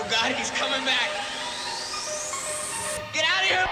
Oh God, he's coming back. Get out of here.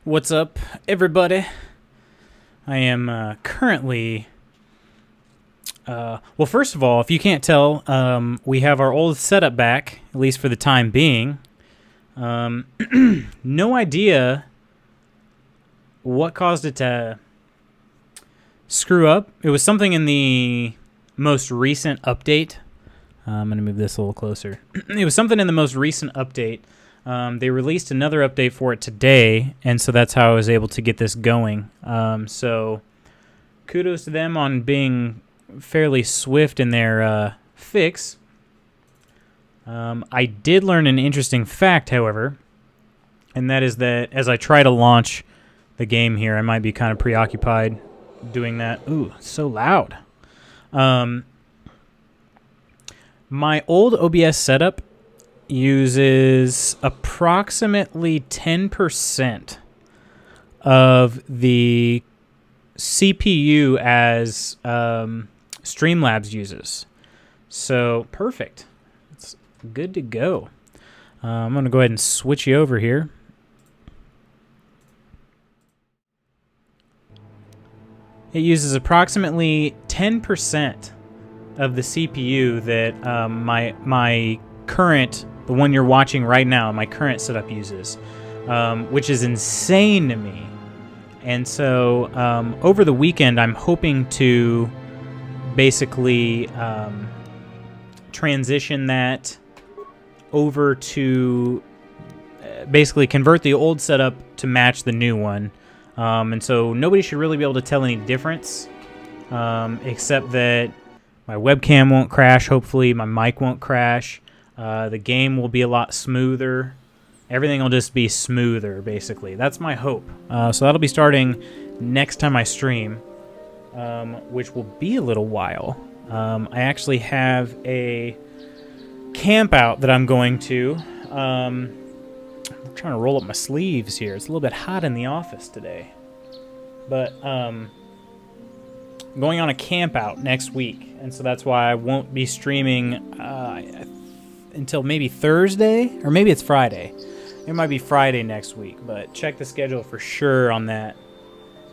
What's up, everybody? I am currently... well, first of all, if you can't tell, we have our old setup back, at least for the time being. No idea what caused it to screw up. It was something in the most recent update. I'm going to move this a little closer. It was something in the most recent update. They released another update for it today, and so that's how I was able to get this going. So kudos to them on being fairly swift in their fix. I did learn an interesting fact, however, and that is that as I try to launch the game here, I might be kind of preoccupied doing that. Ooh, it's so loud. My old OBS setup uses approximately 10% of the CPU as Streamlabs uses. So, perfect. It's good to go. I'm going to go ahead and switch you over here. It uses approximately 10% of the CPU that my current, the one you're watching right now, my current setup uses, which is insane to me. And so over the weekend, I'm hoping to basically transition that over to basically convert the old setup to match the new one. And so nobody should really be able to tell any difference, except that my webcam won't crash, hopefully. My mic won't crash. The game will be a lot smoother. Everything will just be smoother, basically. That's my hope. So that'll be starting next time I stream, which will be a little while. I actually have a camp out that I'm going to. I'm trying to roll up my sleeves here. It's a little bit hot in the office today. But I'm going on a camp out next week, and so that's why I won't be streaming until maybe Thursday, or maybe it's Friday. It might be Friday next week, but check the schedule for sure on that.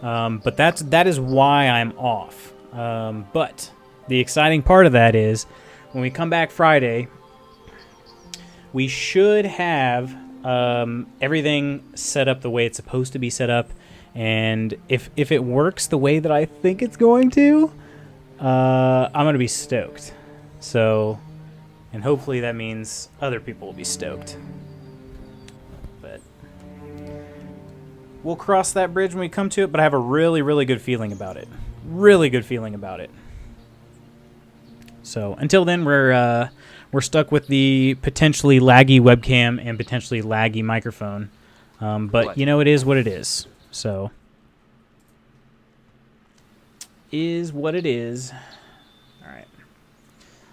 But that is why I'm off. But the exciting part of that is when we come back Friday, we should have everything set up the way it's supposed to be set up. And if it works the way that I think it's going to, I'm going to be stoked. So, and hopefully that means other people will be stoked. But we'll cross that bridge when we come to it, but I have a really, really good feeling about it. Really good feeling about it. So, until then, we're stuck with the potentially laggy webcam and potentially laggy microphone. But, you know, it is what it is. So, is what it is. All right.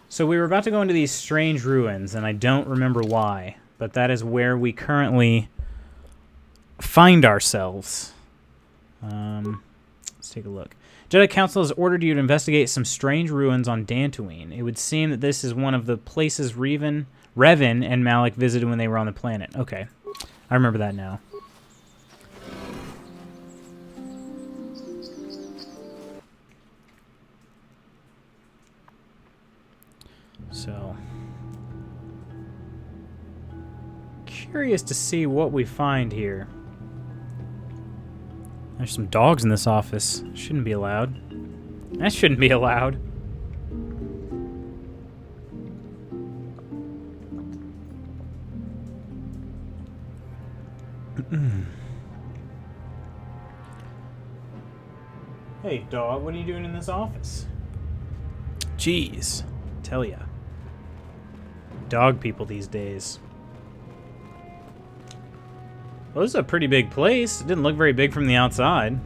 So we were about to go into these strange ruins, and I don't remember why, but that is where we currently find ourselves. Let's take a look. Jedi Council has ordered you to investigate some strange ruins on Dantooine. It would seem that this is one of the places Revan and Malik visited when they were on the planet. Okay. I remember that now. So, curious to see what we find here. There's some dogs in this office. Shouldn't be allowed. That shouldn't be allowed. Hey, dog, what are you doing in this office? Jeez, tell ya. Dog people these days. Well, this is a pretty big place. It didn't look very big from the outside.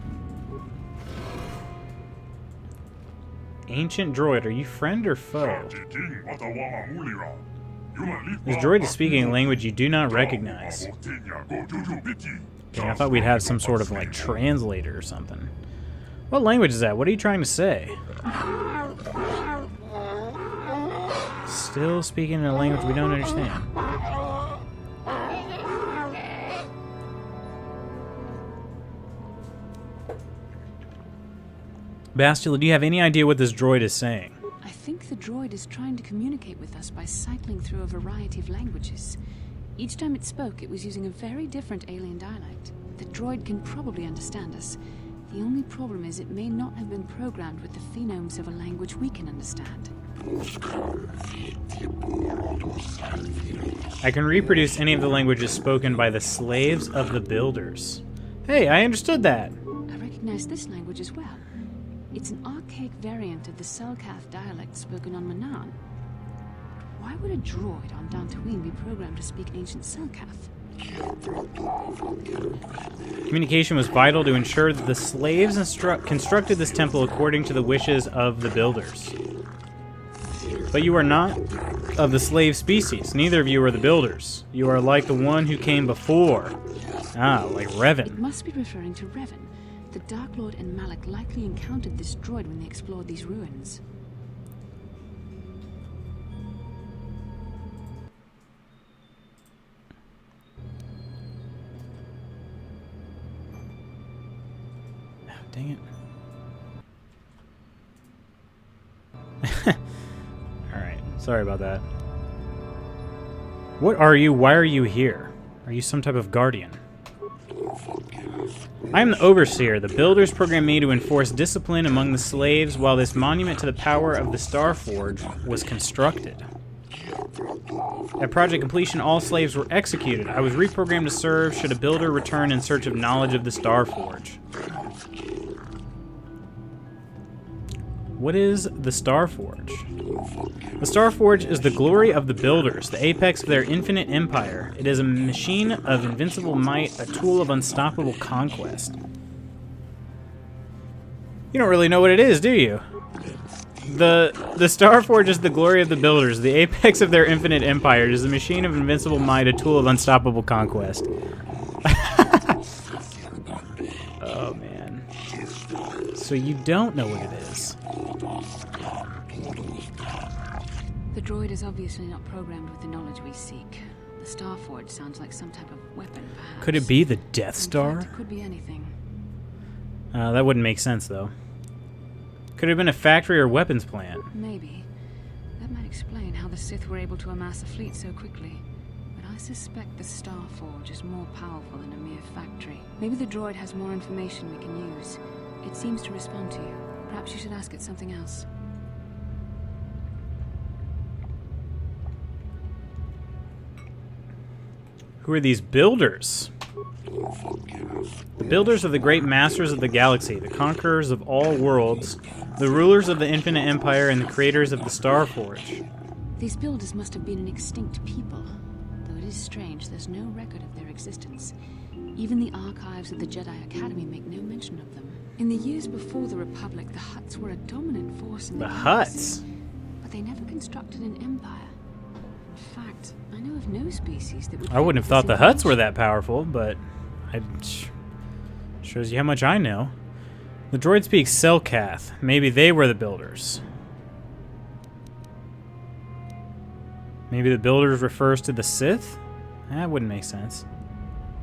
Ancient droid, are you friend or foe? This droid is speaking a language you do not recognize. Okay, I thought we'd have some sort of, like, translator or something. What language is that? What are you trying to say? Still speaking in a language we don't understand. Bastila, do you have any idea what this droid is saying? I think the droid is trying to communicate with us by cycling through a variety of languages. Each time it spoke, it was using a very different alien dialect. The droid can probably understand us. The only problem is it may not have been programmed with the phonemes of a language we can understand. I can reproduce any of the languages spoken by the slaves of the builders. Hey, I understood that. I recognize this language as well. It's an archaic variant of the Selkath dialect spoken on Manan. Why would a droid on Dantooine be programmed to speak ancient Selkath? Communication was vital to ensure that the slaves constructed this temple according to the wishes of the builders. But you are not of the slave species. Neither of you are the builders. You are like the one who came before. Ah, like Revan. It must be referring to Revan. The Dark Lord and Malak likely encountered this droid when they explored these ruins. Dang it. Alright, sorry about that. What are you? Why are you here? Are you some type of guardian? I am the Overseer. The Builders programmed me to enforce discipline among the slaves while this monument to the power of the Starforge was constructed. At project completion, all slaves were executed. I was reprogrammed to serve should a builder return in search of knowledge of the Starforge. What is the Starforge? The Starforge is the glory of the builders, the apex of their infinite empire. It is a machine of invincible might, a tool of unstoppable conquest. You don't really know what it is, do you? The Starforge is the glory of the builders, the apex of their infinite empire. It is a machine of invincible might, a tool of unstoppable conquest. Oh, man. So you don't know what it is. The droid is obviously not programmed with the knowledge we seek. The Starforge sounds like some type of weapon, perhaps. Could it be the Death Star? In fact, it could be anything. That wouldn't make sense, though. Could it have been a factory or weapons plant? Maybe. That might explain how the Sith were able to amass a fleet so quickly. But I suspect the Starforge is more powerful than a mere factory. Maybe the droid has more information we can use. It seems to respond to you. Perhaps you should ask it something else. Who are these builders? The builders are the great masters of the galaxy, the conquerors of all worlds, the rulers of the infinite empire, and the creators of the Starforge. These builders must have been an extinct people. Though it is strange, there's no record of their existence. Even the archives of the Jedi Academy make no mention of them. In the years before the Republic, the Hutts were a dominant force in the galaxy. Hutts? But they never constructed an empire. In fact, I know of no species that would... I wouldn't have thought the Hutts were that powerful, but it shows you how much I know. The droid speaks Selkath. Maybe they were the builders. Maybe the builders refers to the Sith? That wouldn't make sense.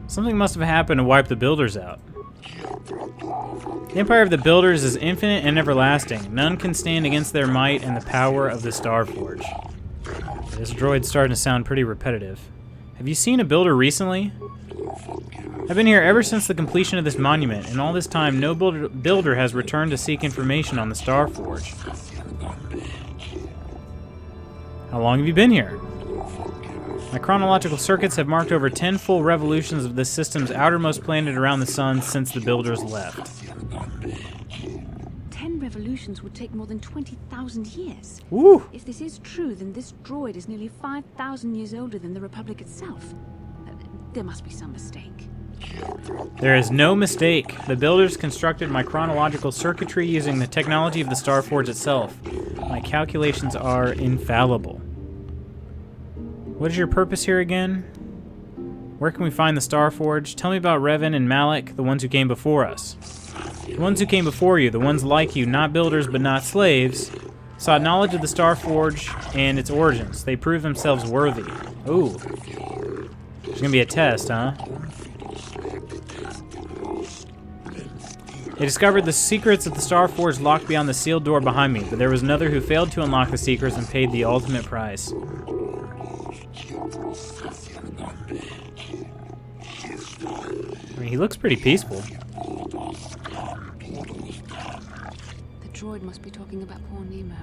Something must have happened to wipe the builders out. The empire of the builders is infinite and everlasting. None can stand against their might and the power of the Starforge. This droid's starting to sound pretty repetitive. Have you seen a builder recently? I've been here ever since the completion of this monument, and all this time no builder has returned to seek information on the Starforge. How long have you been here? My chronological circuits have marked over 10 full revolutions of this system's outermost planet around the sun since the builders left. 10 revolutions would take more than 20,000 years. Woo! If this is true, then this droid is nearly 5,000 years older than the Republic itself. There must be some mistake. There is no mistake. The builders constructed my chronological circuitry using the technology of the Starforge itself. My calculations are infallible. What is your purpose here again? Where can we find the Starforge? Tell me about Revan and Malak, the ones who came before us. The ones who came before you, the ones like you, not builders but not slaves, sought knowledge of the Starforge and its origins. They proved themselves worthy. Ooh. There's gonna be a test, huh? They discovered the secrets of the Star Forge locked beyond the sealed door behind me, but there was another who failed to unlock the secrets and paid the ultimate price. I mean, he looks pretty peaceful. The droid must be talking about poor Nemo.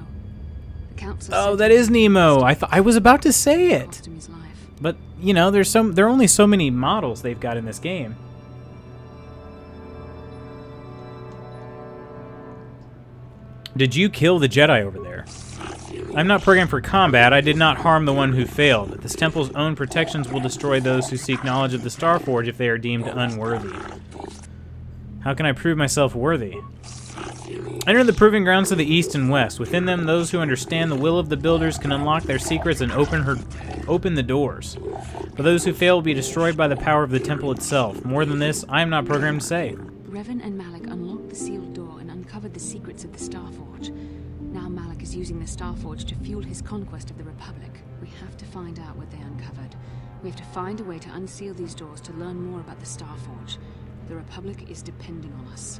The council. Oh, that is Nemo. I was about to say it. Cost him his life. But, you know, there are only so many models they've got in this game. Did you kill the Jedi over there? I'm not programmed for combat. I did not harm the one who failed. This temple's own protections will destroy those who seek knowledge of the Star Forge if they are deemed unworthy. How can I prove myself worthy? Enter the proving grounds of the east and west. Within them, those who understand the will of the builders can unlock their secrets and open the doors. But those who fail will be destroyed by the power of the temple itself. More than this, I am not programmed to say. Revan and Malak unlocked the sealed door and uncovered the secrets of the Star Forge. Now Malak is using the Star Forge to fuel his conquest of the Republic. We have to find out what they uncovered. We have to find a way to unseal these doors to learn more about the Star Forge. The Republic is depending on us.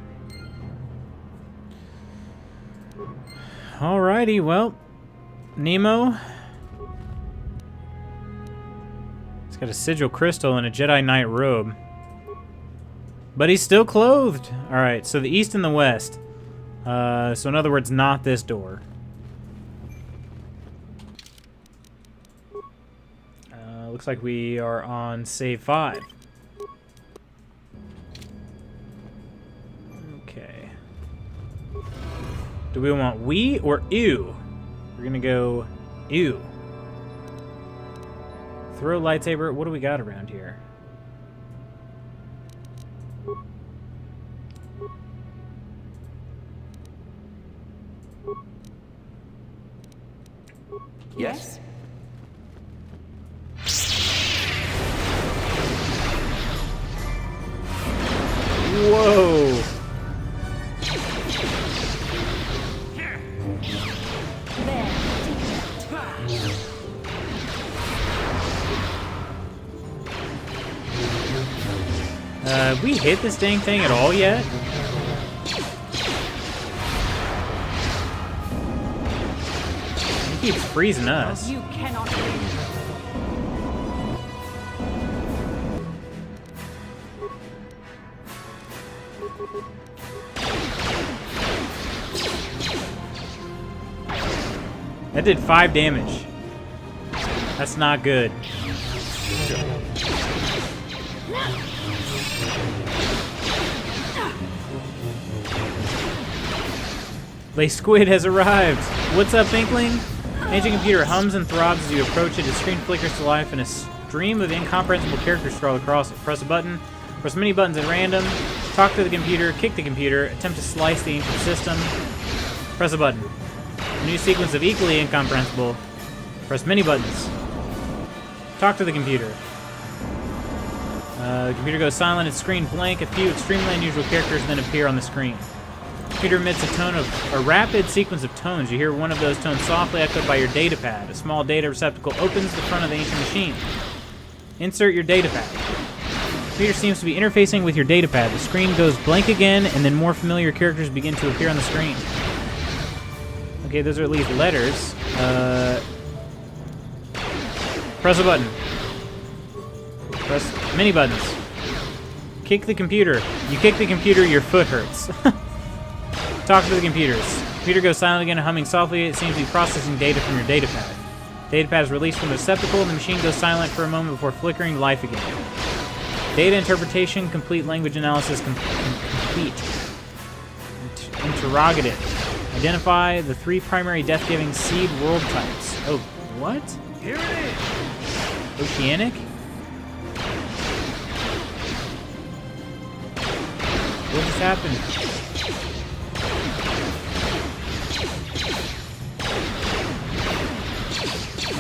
Alrighty, well, Nemo. He's got a sigil crystal and a Jedi Knight robe. But he's still clothed. Alright, so the east and the west. So in other words, not this door. Looks like we are on save 5. Okay. Do we want we or ew? We're gonna go ew. Throw lightsaber. What do we got around here? Yes. Whoa. Have we hit this dang thing at all yet? He keeps freezing us. You cannot win. That did 5 damage. That's not good. Lay Squid has arrived. What's up, Inkling? Ancient computer hums and throbs as you approach it. Its screen flickers to life and a stream of incomprehensible characters scroll across it. Press a button. Press many buttons at random. Talk to the computer. Kick the computer. Attempt to slice the ancient system. Press a button. A new sequence of equally incomprehensible. Press many buttons. Talk to the computer. The computer goes silent. Its screen blank. A few extremely unusual characters then appear on the screen. The computer emits a rapid sequence of tones. You hear one of those tones softly echoed by your datapad. A small data receptacle opens the front of the ancient machine. Insert your datapad. The computer seems to be interfacing with your datapad. The screen goes blank again, and then more familiar characters begin to appear on the screen. Okay, those are at least letters. Press a button. Press many buttons. Kick the computer. You kick the computer, your foot hurts. Talk to the computers. The computer goes silent again, humming softly. It seems to be processing data from your datapad. Datapad is released from the receptacle, and the machine goes silent for a moment before flickering to life again. Data interpretation, complete language analysis, complete. Interrogative. Identify the 3 primary death-giving seed world types. Oh, what? Here it is. Oceanic? What just happened?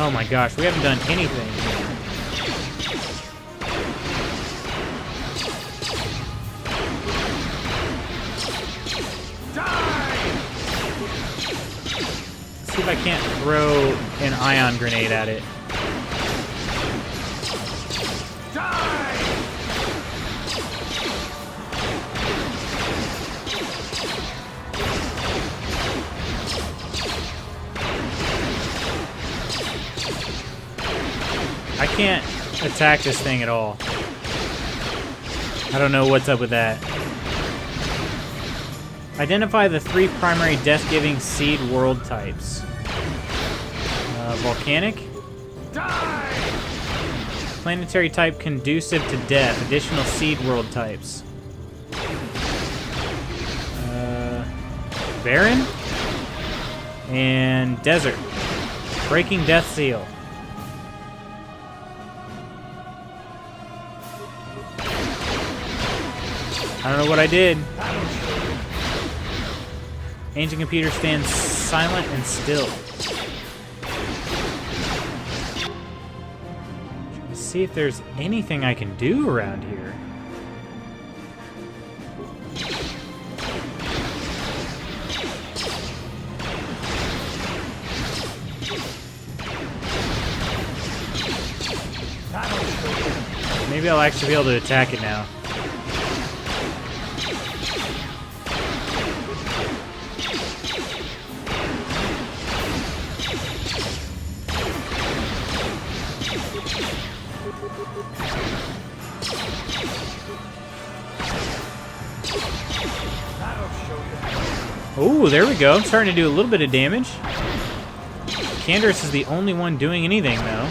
Oh my gosh, we haven't done anything. Let's see if I can't throw an ion grenade at it. can't attack this thing at all. I don't know what's up with that. Identify the 3 primary death-giving seed world types. Volcanic. Die! Planetary type conducive to death. Additional seed world types. Barren. And desert. Breaking death seal. I don't know what I did. Ancient computer stands silent and still. Let's see if there's anything I can do around here. Maybe I'll actually be able to attack it now. Oh, there we go. I'm starting to do a little bit of damage. Candace is the only one doing anything, though.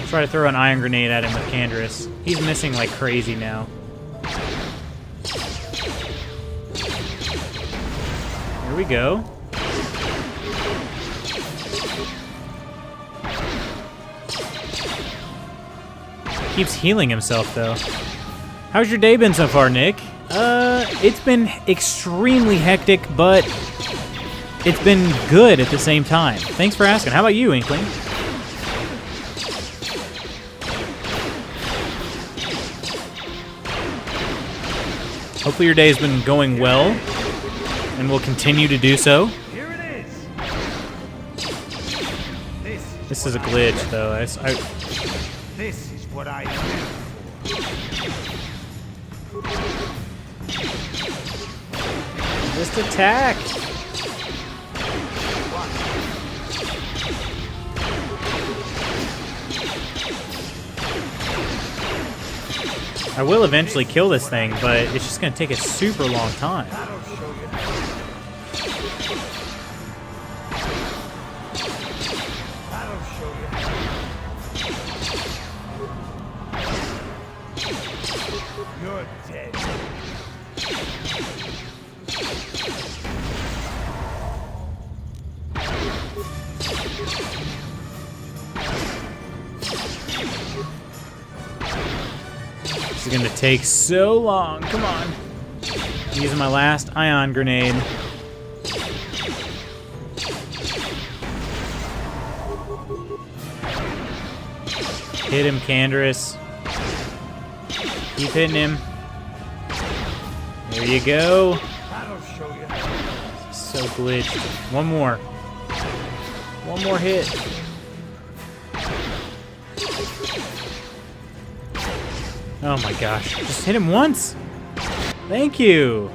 Try to throw an iron grenade at him with Candace. He's missing like crazy now. Here we go. Keeps healing himself though. How's your day been so far, Nick? It's been extremely hectic, but it's been good at the same time. Thanks for asking. How about you, Inkling? Hopefully your day has been going well, and will continue to do so. Here it is. This is a glitch, though. This is what I do. Just attack. I will eventually kill this thing, but it's just going to take a super long time. You're dead. This is going to take so long. Come on. Using my last ion grenade. Hit him, Candace. Keep hitting him. There you go. That'll show you. So glitched. One more. One more hit. Oh my gosh. Just hit him once. Thank you.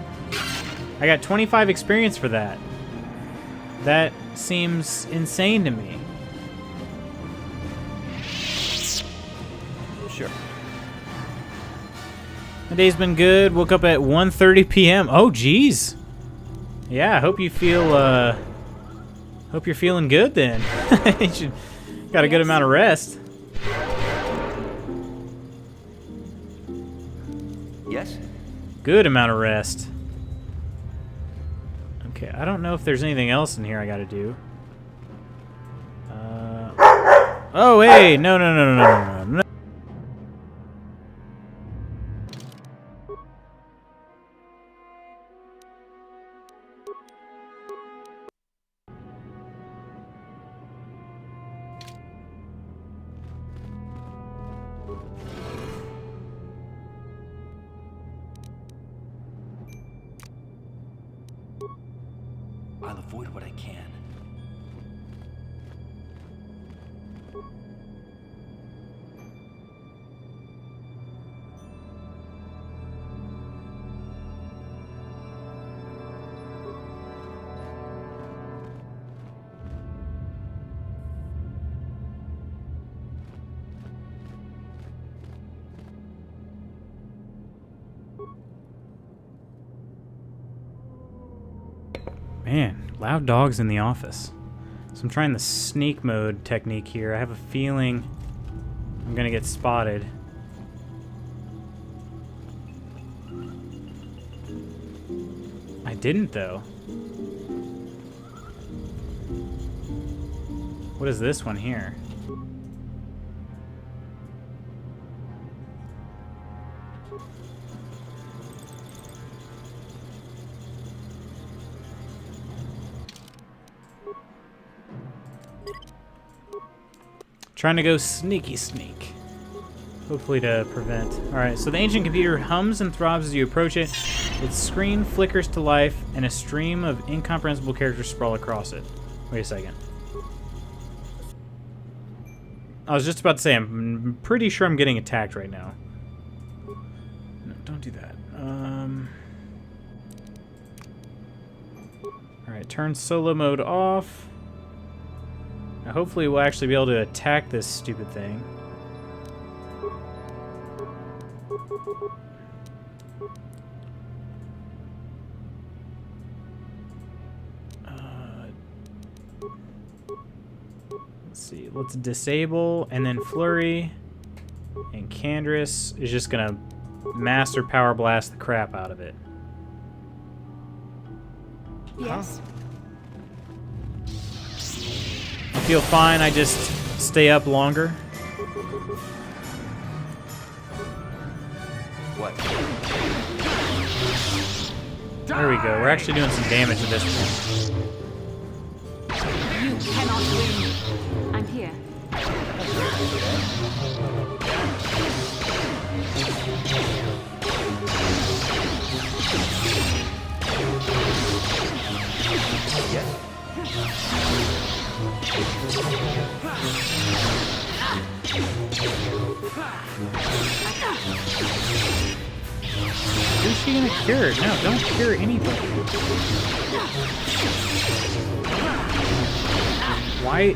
I got 25 experience for that. That seems insane to me. Sure. My day's been good. Woke up at 1:30 p.m. Oh, geez. Yeah, I hope you feel, hope you're feeling good then. You should, got a good amount of rest. Yes? Good amount of rest. Okay, I don't know if there's anything else in here I gotta do. Oh, hey! No, no, no, no, no, no, no. I'll avoid what I can. Man, loud dogs in the office. So I'm trying the sneak mode technique here. I have a feeling I'm gonna get spotted. I didn't, though. What is this one here? Trying to go sneaky sneak. Hopefully to prevent. Alright, so the ancient computer hums and throbs as you approach it. Its screen flickers to life, and a stream of incomprehensible characters sprawl across it. Wait a second. I was just about to say, I'm pretty sure I'm getting attacked right now. No, don't do that. Alright, turn solo mode off. Now hopefully we'll actually be able to attack this stupid thing. Let's see, let's disable and then flurry. And Candrace is just gonna master power blast the crap out of it. Yes. I feel fine, I just stay up longer. What? There we go, we're actually doing some damage at this point. You cannot win. I'm here. Who's she gonna cure? No, don't cure anybody. Why?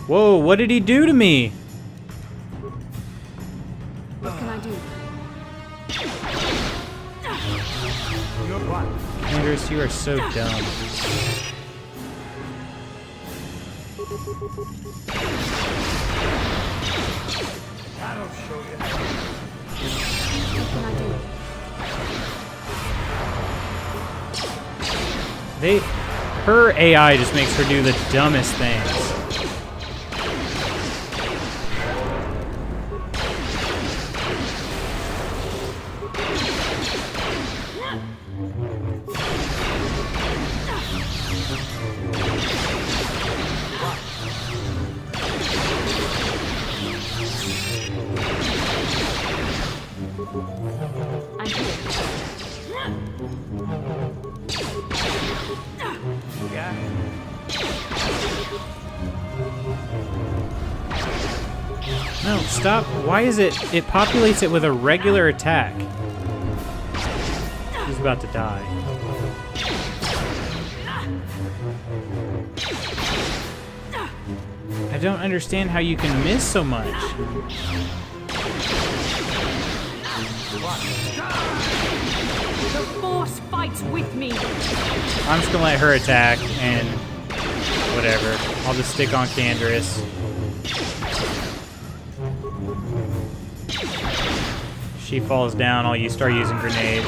Whoa, what did he do to me? What can I do? Candace, you are so dumb. That'll show you. What can I do? Her AI just makes her do the dumbest things. I'm here. No, stop. Why is it populates it with a regular attack? He's about to die. I don't understand how you can miss so much. The Force fights with me. I'm just gonna let her attack and whatever. I'll just stick on Candace. She falls down, you start using grenades.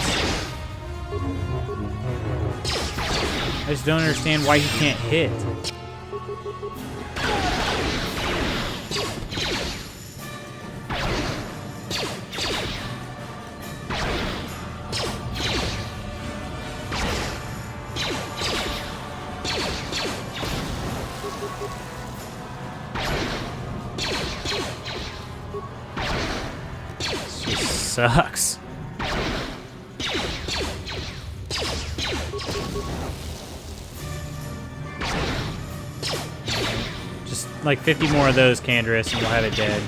I just don't understand why he can't hit. Sucks. Just like 50 more of those, Candace, and we'll have it dead.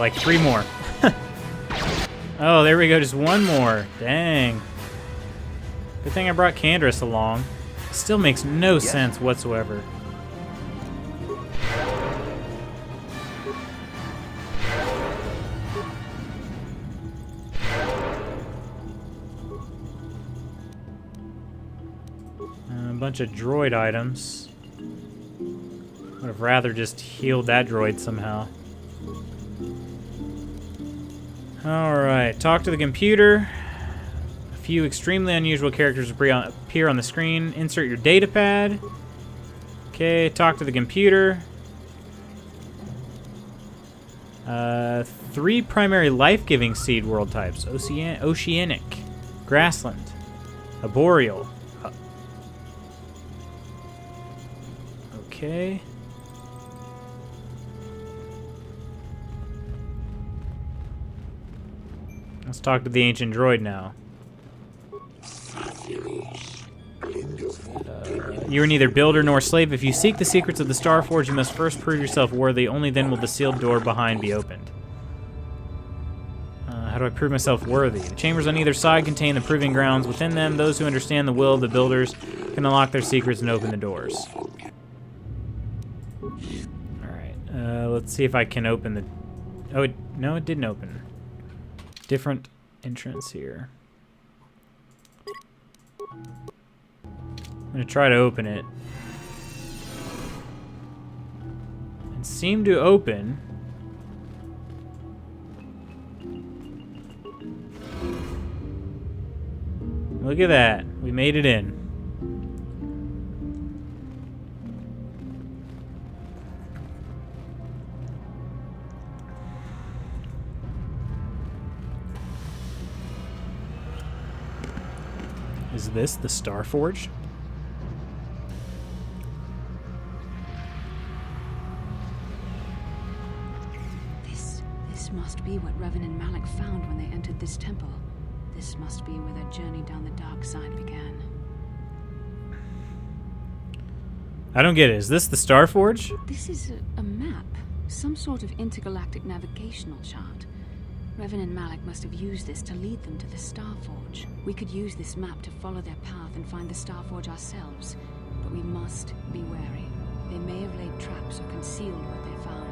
like 3 more. Oh, there we go. Just 1 more. Dang. Good thing I brought Candace along. Still makes no sense whatsoever. A bunch of droid items. Would have rather just healed that droid somehow. Alright, talk to the computer. A few extremely unusual characters appear on the screen. Insert your data pad. Okay, talk to the computer. 3 primary life-giving seed world types. Oceanic, grassland, arboreal. Okay. Let's talk to the ancient droid now. You are neither builder nor slave. If you seek the secrets of the Starforge, you must first prove yourself worthy. Only then will the sealed door behind be opened. How do I prove myself worthy? The chambers on either side contain the proving grounds. Within them, those who understand the will of the builders can unlock their secrets and open the doors. Alright, let's see if I can open the... Oh, no, it didn't open. Different entrance here. I'm gonna try to open it. It seemed to open. Look at that. We made it in. Is this the Starforge? This must be what Revan and Malak found when they entered this temple. This must be where their journey down the dark side began. I don't get it. Is this the Starforge? This is a map. Some sort of intergalactic navigational chart. Revan and Malak must have used this to lead them to the Starforge. We could use this map to follow their path and find the Starforge ourselves. But we must be wary. They may have laid traps or concealed what they found.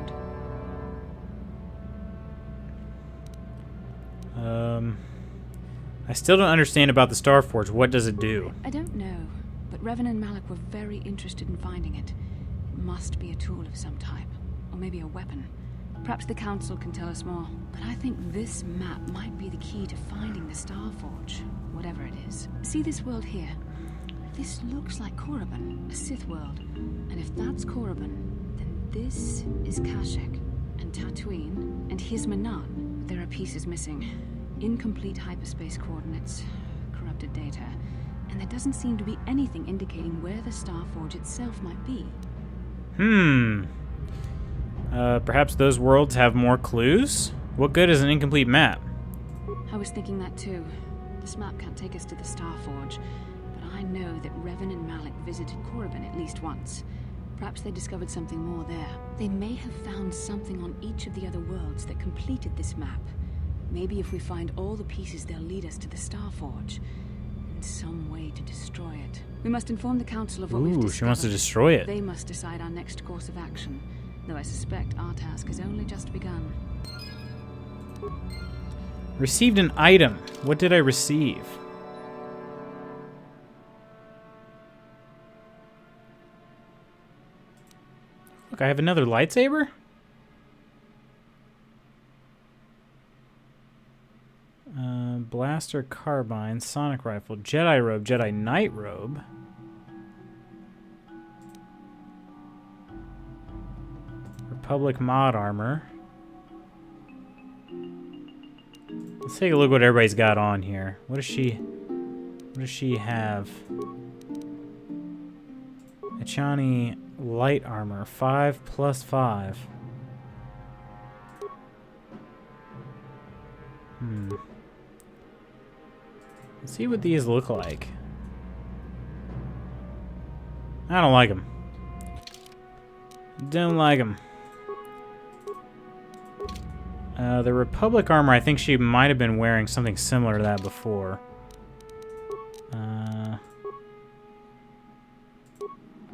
I still don't understand about the Starforge. What does it do? I don't know, but Revan and Malak were very interested in finding it. It must be a tool of some type, or maybe a weapon. Perhaps the Council can tell us more, but I think this map might be the key to finding the Starforge, whatever it is. See this world here? This looks like Korriban, a Sith world. And if that's Korriban, then this is Kashyyyk, and Tatooine, and here's Manaan. There are pieces missing. Incomplete hyperspace coordinates, corrupted data, and there doesn't seem to be anything indicating where the Starforge itself might be. Perhaps those worlds have more clues? What good is an incomplete map? I was thinking that too. This map can't take us to the Starforge, but I know that Revan and Malak visited Korriban at least once. Perhaps they discovered something more there. They may have found something on each of the other worlds that completed this map. Maybe if we find all the pieces, they'll lead us to the Starforge. And some way to destroy it. We must inform the Council of what we've discovered. She wants to destroy it. They must decide our next course of action. Though I suspect our task has only just begun. Received an item. What did I receive? Look, I have another lightsaber? Blaster, carbine, sonic rifle, Jedi robe, Jedi Knight robe. Republic mod armor. Let's take a look what everybody's got on here. What does she have? Achani light armor, 5+5. Let's see what these look like. I don't like them. Don't like them. The Republic armor, I think she might have been wearing something similar to that before.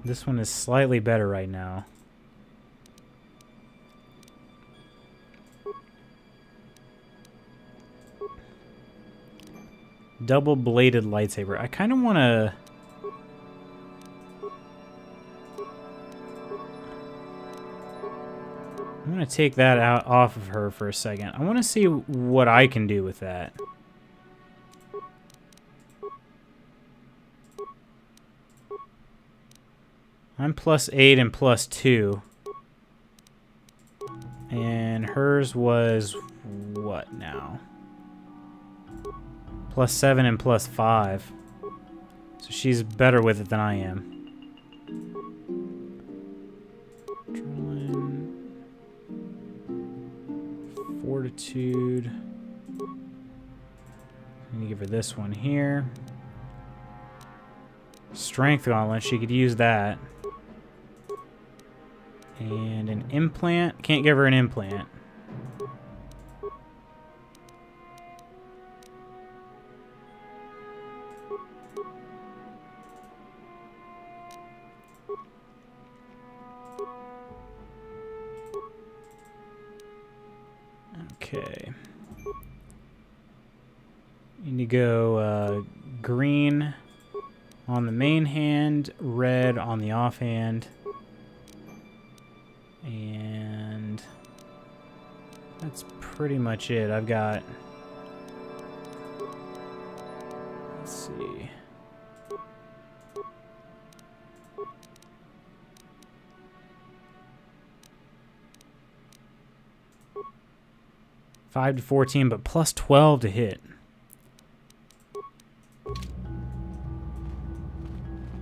This one is slightly better right now. Double-bladed lightsaber. I kind of want to... I'm going to take that out off of her for a second. I want to see what I can do with that. I'm +8 and +2. And hers was what now? +7 and +5. So she's better with it than I am. Fortitude. I'm gonna give her this one here. Strength gauntlet, she could use that. And an implant. Can't give her an implant. Okay. You need to go green on the main hand, red on the offhand. And that's pretty much it. I've got... Let's see. +5 to 14, but +12 to hit.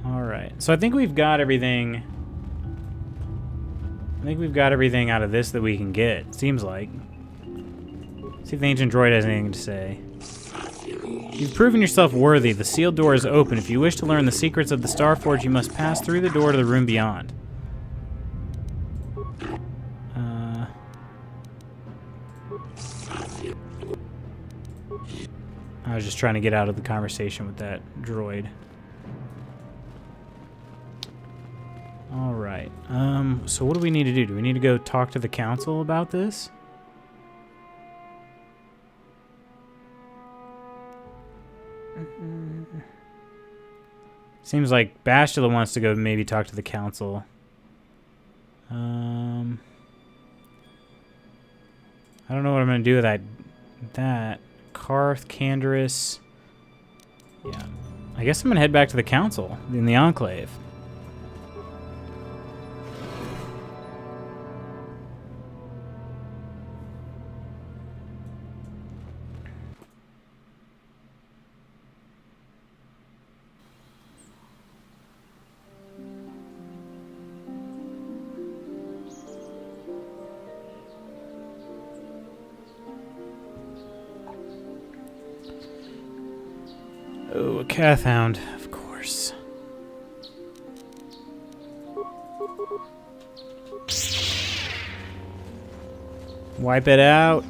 Alright, so I think we've got everything... I think we've got everything out of this that we can get, seems like. See if the ancient droid has anything to say. You've proven yourself worthy. The sealed door is open. If you wish to learn the secrets of the Starforge, you must pass through the door to the room beyond. I was just trying to get out of the conversation with that droid. Alright, so what do we need to do? Do we need to go talk to the council about this? Seems like Bastila wants to go maybe talk to the council. I don't know what I'm going to do with that. Karth, Canderous. Yeah. I guess I'm going to head back to the council in the Enclave. Oh, a Cath Hound, of course. Wipe it out.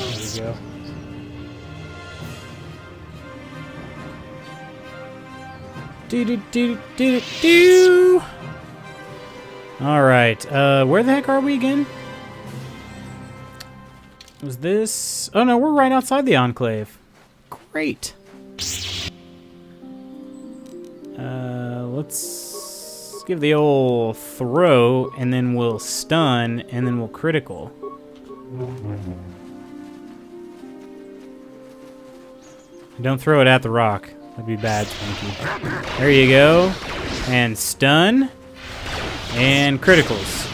There we go. Do. All right. Where the heck are we again? Was this? Oh no, we're right outside the Enclave. Great. Let's give the old throw, and then we'll stun, and then we'll critical. Don't throw it at the rock. That'd be bad, Twinkie. There you go. And stun. And criticals.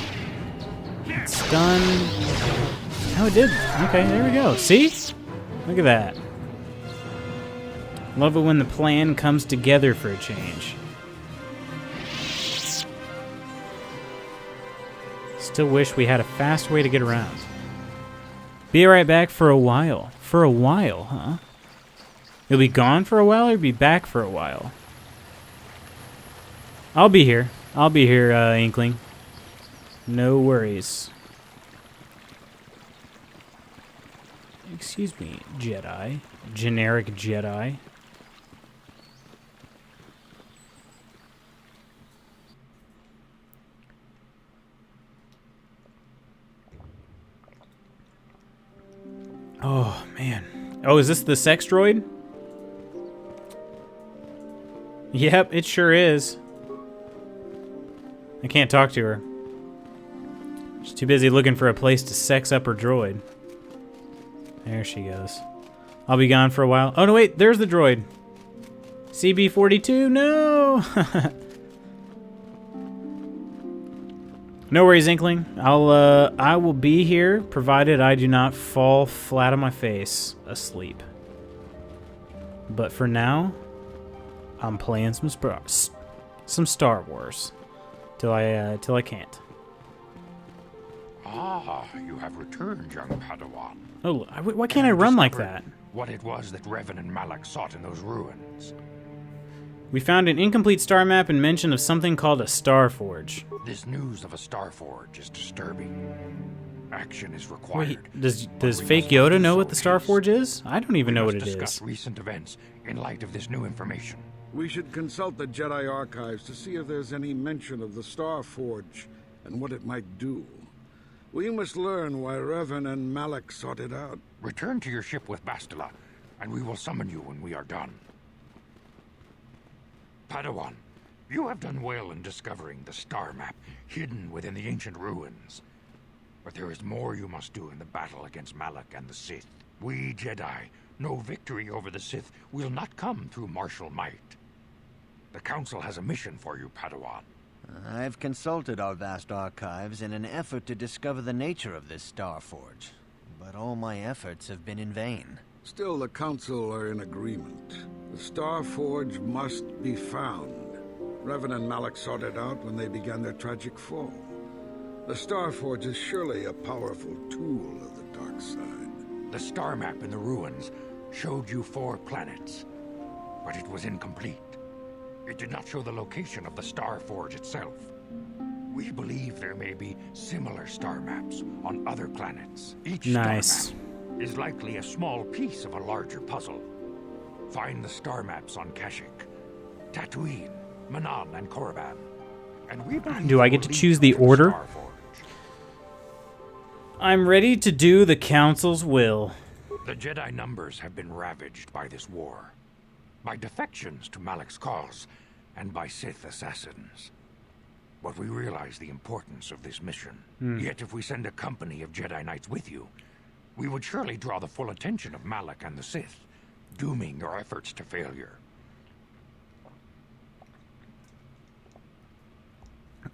Stun. Oh, it did. Okay, there we go. See? Look at that. Love it when the plan comes together for a change. Still wish we had a fast way to get around. Be right back for a while. For a while, huh? You'll be gone for a while, or you'll be back for a while? I'll be here. I'll be here, Inkling. No worries. Excuse me, Jedi. Generic Jedi. Oh, man. Oh, is this the sex droid? Yep, it sure is. I can't talk to her. She's too busy looking for a place to sex up her droid. There she goes. I'll be gone for a while. Oh, no, wait. There's the droid. CB-42. No! No worries, Inkling. I will be here, provided I do not fall flat on my face asleep. But for now, I'm playing some Star Wars till I can't. Ah, you have returned, young Padawan. Oh, why can't I run like that? What it was that Revan and Malak sought in those ruins. We found an incomplete star map and mention of something called a Star Forge. This news of a Star Forge is disturbing. Action is required. Wait, does fake Yoda know what the Star Forge is? I don't even know what it is. We must discuss recent events in light of this new information. We should consult the Jedi archives to see if there's any mention of the Star Forge and what it might do. We must learn why Revan and Malak sought it out. Return to your ship with Bastila, and we will summon you when we are done. Padawan, you have done well in discovering the star map hidden within the ancient ruins. But there is more you must do in the battle against Malak and the Sith. We Jedi know victory over the Sith will not come through martial might. The Council has a mission for you, Padawan. I've consulted our vast archives in an effort to discover the nature of this Star Forge, but all my efforts have been in vain. Still, the Council are in agreement. The Star Forge must be found. Revan and Malak sought it out when they began their tragic fall. The Star Forge is surely a powerful tool of the dark side. The star map in the ruins showed you 4 planets, but it was incomplete. It did not show the location of the Star Forge itself. We believe there may be similar star maps on other planets. Each star map is likely a small piece of a larger puzzle. Find the star maps on Kashyyyk, Tatooine, Manan, and Korriban. And we believe do I get to choose the order? I'm ready to do the Council's will. The Jedi numbers have been ravaged by this war, by defections to Malak's cause, and by Sith assassins. But we realize the importance of this mission. Yet if we send a company of Jedi Knights with you, we would surely draw the full attention of Malak and the Sith, dooming your efforts to failure.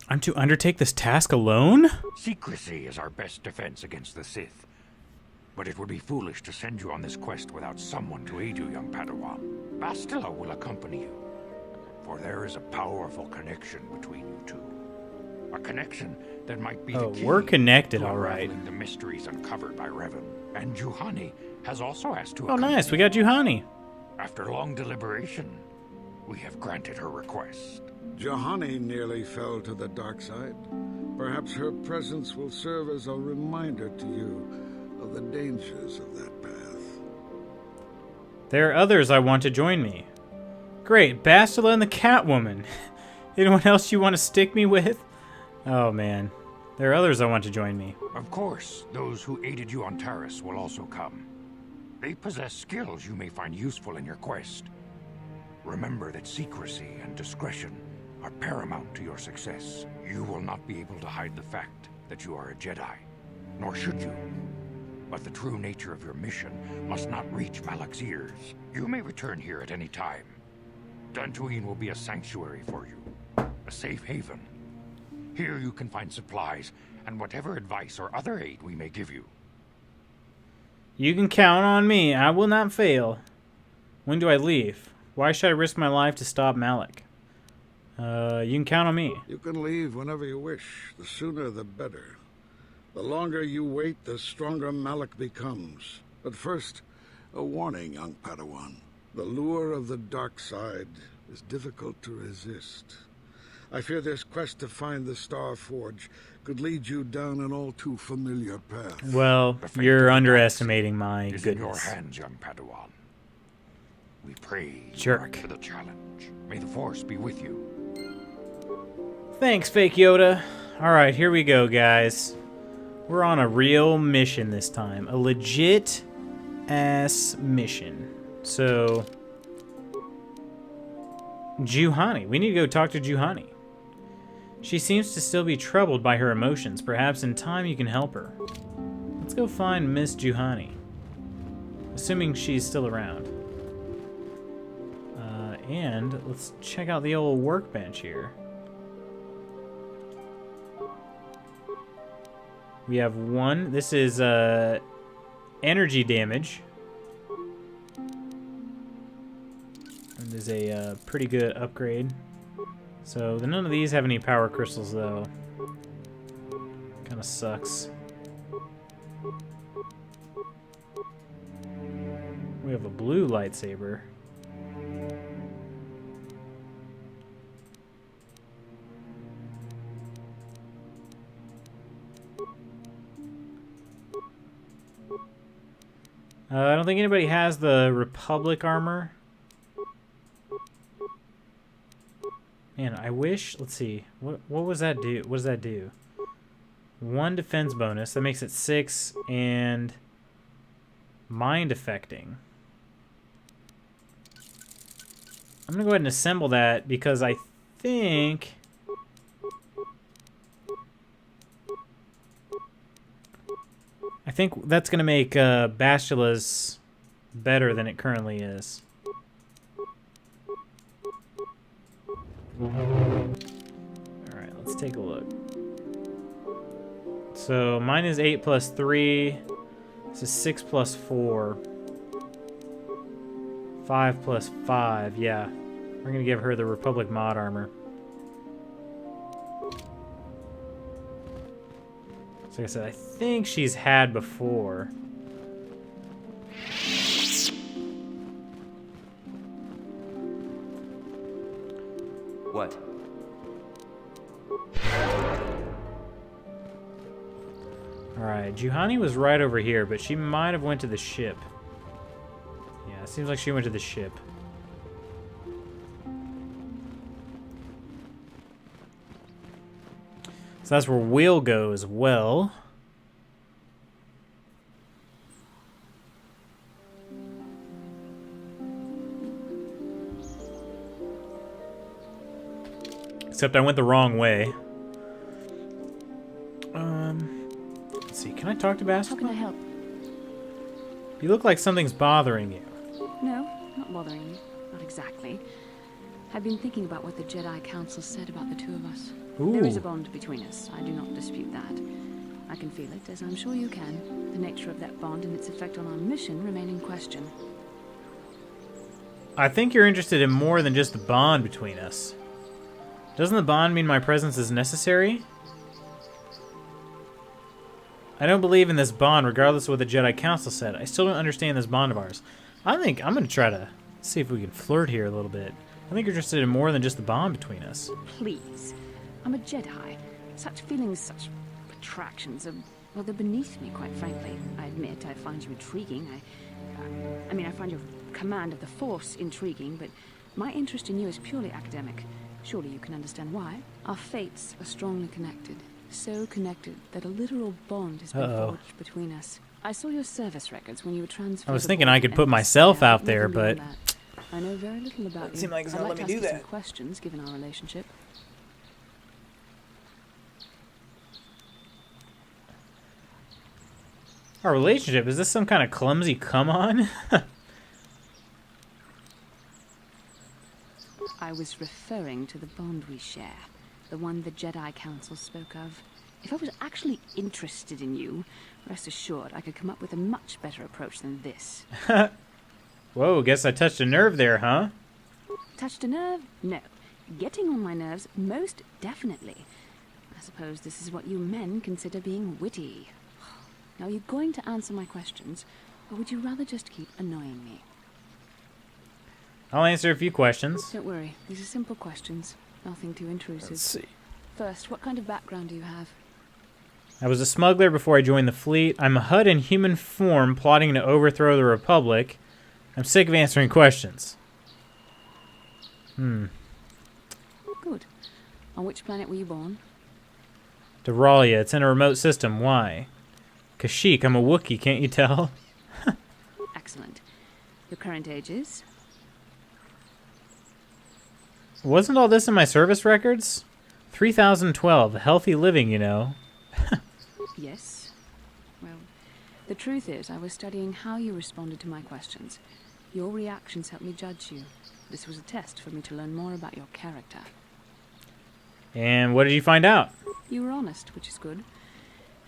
I'm to undertake this task alone? Secrecy is our best defense against the Sith. But it would be foolish to send you on this quest without someone to aid you, young Padawan. Bastila will accompany you, for there is a powerful connection between you two. A connection that might be the key we're connected, to all right. unraveling the mysteries uncovered by Revan. And Juhani has also asked to Oh, accompany nice. We got Juhani. After long deliberation, we have granted her request. Juhani nearly fell to the dark side. Perhaps her presence will serve as a reminder to you of the dangers of that path. There are others I want to join me. Great, Bastila and the Catwoman. Anyone else you want to stick me with? Oh, man. There are others I want to join me. Of course, those who aided you on Taris will also come. They possess skills you may find useful in your quest. Remember that secrecy and discretion are paramount to your success. You will not be able to hide the fact that you are a Jedi, nor should you. But the true nature of your mission must not reach Malak's ears. You may return here at any time. Dantooine will be a sanctuary for you, a safe haven. Here you can find supplies and whatever advice or other aid we may give you. You can count on me. I will not fail. When do I leave? Why should I risk my life to stop Malak? You can count on me. You can leave whenever you wish. The sooner the better. The longer you wait, the stronger Malak becomes. But first, a warning, young Padawan. The lure of the dark side is difficult to resist. I fear this quest to find the Star Forge could lead you down an all too familiar path. Well, The fate you're of the underestimating galaxy my is in your goodness. hands, young Padawan. We pray you Jerk. are up for the challenge. May the Force be with you. Thanks, fake Yoda. Alright, here we go, guys. We're on a real mission this time. A legit ass mission. So, Juhani. We need to go talk to Juhani. She seems to still be troubled by her emotions. Perhaps in time you can help her. Let's go find Miss Juhani. Assuming she's still around. And let's check out the old workbench here. We have one. This is energy damage. And there's a pretty good upgrade. So none of these have any power crystals though. Kind of sucks. We have a blue lightsaber. I don't think anybody has the Republic armor. Man, I wish... Let's see. What was that do? What does that do? 1 defense bonus. That makes it 6. And... mind affecting. I'm going to go ahead and assemble that because I think... I think that's going to make Bastula's better than it currently is. Alright, let's take a look. So mine is 8 plus 3. This is 6 plus 4. 5 plus 5, yeah. We're going to give her the Republic mod armor. Like I said, I think she's had before. What? Alright, Juhani was right over here, but she might have went to the ship. Yeah, it seems like she went to the ship. So that's where we'll go as well. Except I went the wrong way. Let's see. Can I talk to How can I Bastila? help? You look like something's bothering you. No, not bothering you. Not exactly. I've been thinking about what the Jedi Council said about the two of us. There is a Ooh. bond between us. I do not dispute that. I can feel it, as I'm sure you can. The nature of that bond and its effect on our mission remain in question. I think you're interested in more than just the bond between us. Doesn't the bond mean my presence is necessary? I don't believe in this bond, regardless of what the Jedi Council said. I still don't understand this bond of ours. I think I'm going to try to see if we can flirt here a little bit. I think you're interested in more than just the bond between us. Please. I'm a Jedi. Such feelings, such attractions are, well, they're beneath me, quite frankly. I admit I find you intriguing. I mean, I find your command of the Force intriguing, but my interest in you is purely academic. Surely you can understand why. Our fates are strongly connected. So connected that a literal bond has been forged between us. I saw your service records when you were transferred. I was thinking I could put myself out there, but... I know very little about you. Seemed like it's I'd gonna like let to me ask do you some that. questions, given our relationship. Our relationship? Is this some kind of clumsy come-on? I was referring to the bond we share, the one the Jedi Council spoke of. If I was actually interested in you, rest assured I could come up with a much better approach than this. Whoa, guess I touched a nerve there, huh? Touched a nerve? No. Getting on my nerves? Most definitely. I suppose this is what you men consider being witty. Now, are you going to answer my questions, or would you rather just keep annoying me? I'll answer a few questions. Don't worry, these are simple questions. Nothing too intrusive. Let's see. First, what kind of background do you have? I was a smuggler before I joined the fleet. I'm a HUD in human form plotting to overthrow the Republic. I'm sick of answering questions. Good. On which planet were you born? Duralia, it's in a remote system. Why? Kashyyyk, I'm a Wookiee, can't you tell? Excellent. Your current age is? Wasn't all this in my service records? 3012, healthy living, you know. Yes. Well, the truth is, I was studying how you responded to my questions. Your reactions helped me judge you. This was a test for me to learn more about your character. And what did you find out? You were honest, which is good.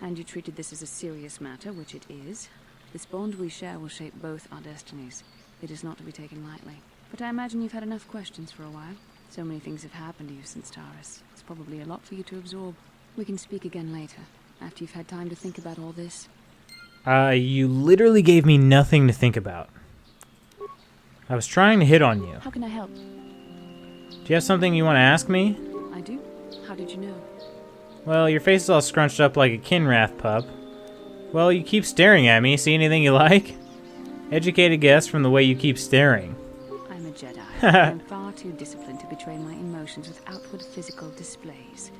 And you treated this as a serious matter, which it is. This bond we share will shape both our destinies. It is not to be taken lightly. But I imagine you've had enough questions for a while. So many things have happened to you since Taurus. It's probably a lot for you to absorb. We can speak again later, after you've had time to think about all this. You literally gave me nothing to think about. I was trying to hit on you. How can I help? Do you have something you want to ask me? I do. How did you know? Well, your face is all scrunched up like a Kinrath pup. Well, you keep staring at me. See anything you like? Educated guess from the way you keep staring. I'm a Jedi. I'm far too disciplined to betray my emotions with outward physical displays.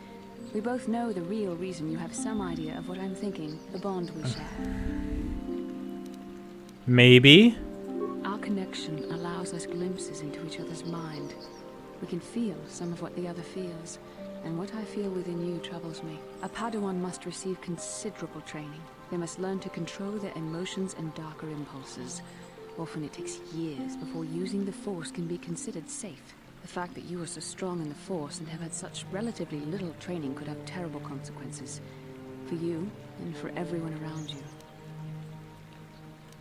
We both know the real reason you have some idea of what I'm thinking, the bond we share. Maybe. Our connection allows us glimpses into each other's mind. We can feel some of what the other feels, and what I feel within you troubles me. A Padawan must receive considerable training. They must learn to control their emotions and darker impulses. Often it takes years before using the Force can be considered safe. The fact that you are so strong in the Force and have had such relatively little training could have terrible consequences. For you, and for everyone around you.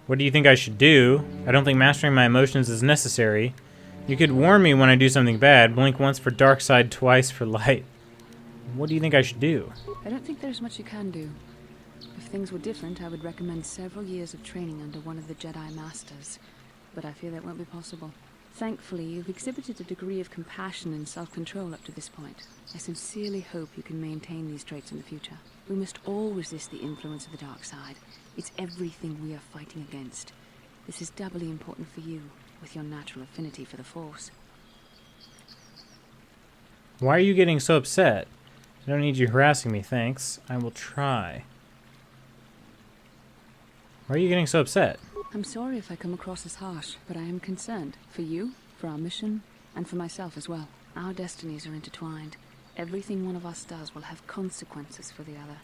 What do you think I should do? I don't think mastering my emotions is necessary. You could warn me when I do something bad. Blink once for dark side, twice for light. What do you think I should do? I don't think there's much you can do. If things were different, I would recommend several years of training under one of the Jedi Masters. But I fear that won't be possible. Thankfully, you've exhibited a degree of compassion and self-control up to this point. I sincerely hope you can maintain these traits in the future. We must all resist the influence of the dark side. It's everything we are fighting against. This is doubly important for you, with your natural affinity for the Force. Why are you getting so upset? I don't need you harassing me, thanks. I will try. Why are you getting so upset? I'm sorry if I come across as harsh, but I am concerned. For you, for our mission, and for myself as well. Our destinies are intertwined. Everything one of us does will have consequences for the other.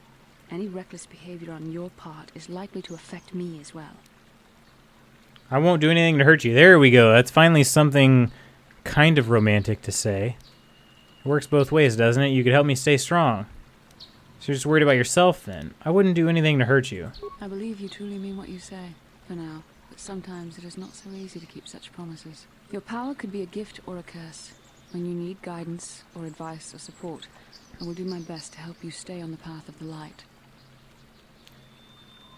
Any reckless behavior on your part is likely to affect me as well. I won't do anything to hurt you. There we go. That's finally something kind of romantic to say. It works both ways, doesn't it? You could help me stay strong. So you're just worried about yourself then. I wouldn't do anything to hurt you. I believe you truly mean what you say, for now. But sometimes it is not so easy to keep such promises. Your power could be a gift or a curse. When you need guidance or advice or support, I will do my best to help you stay on the path of the light.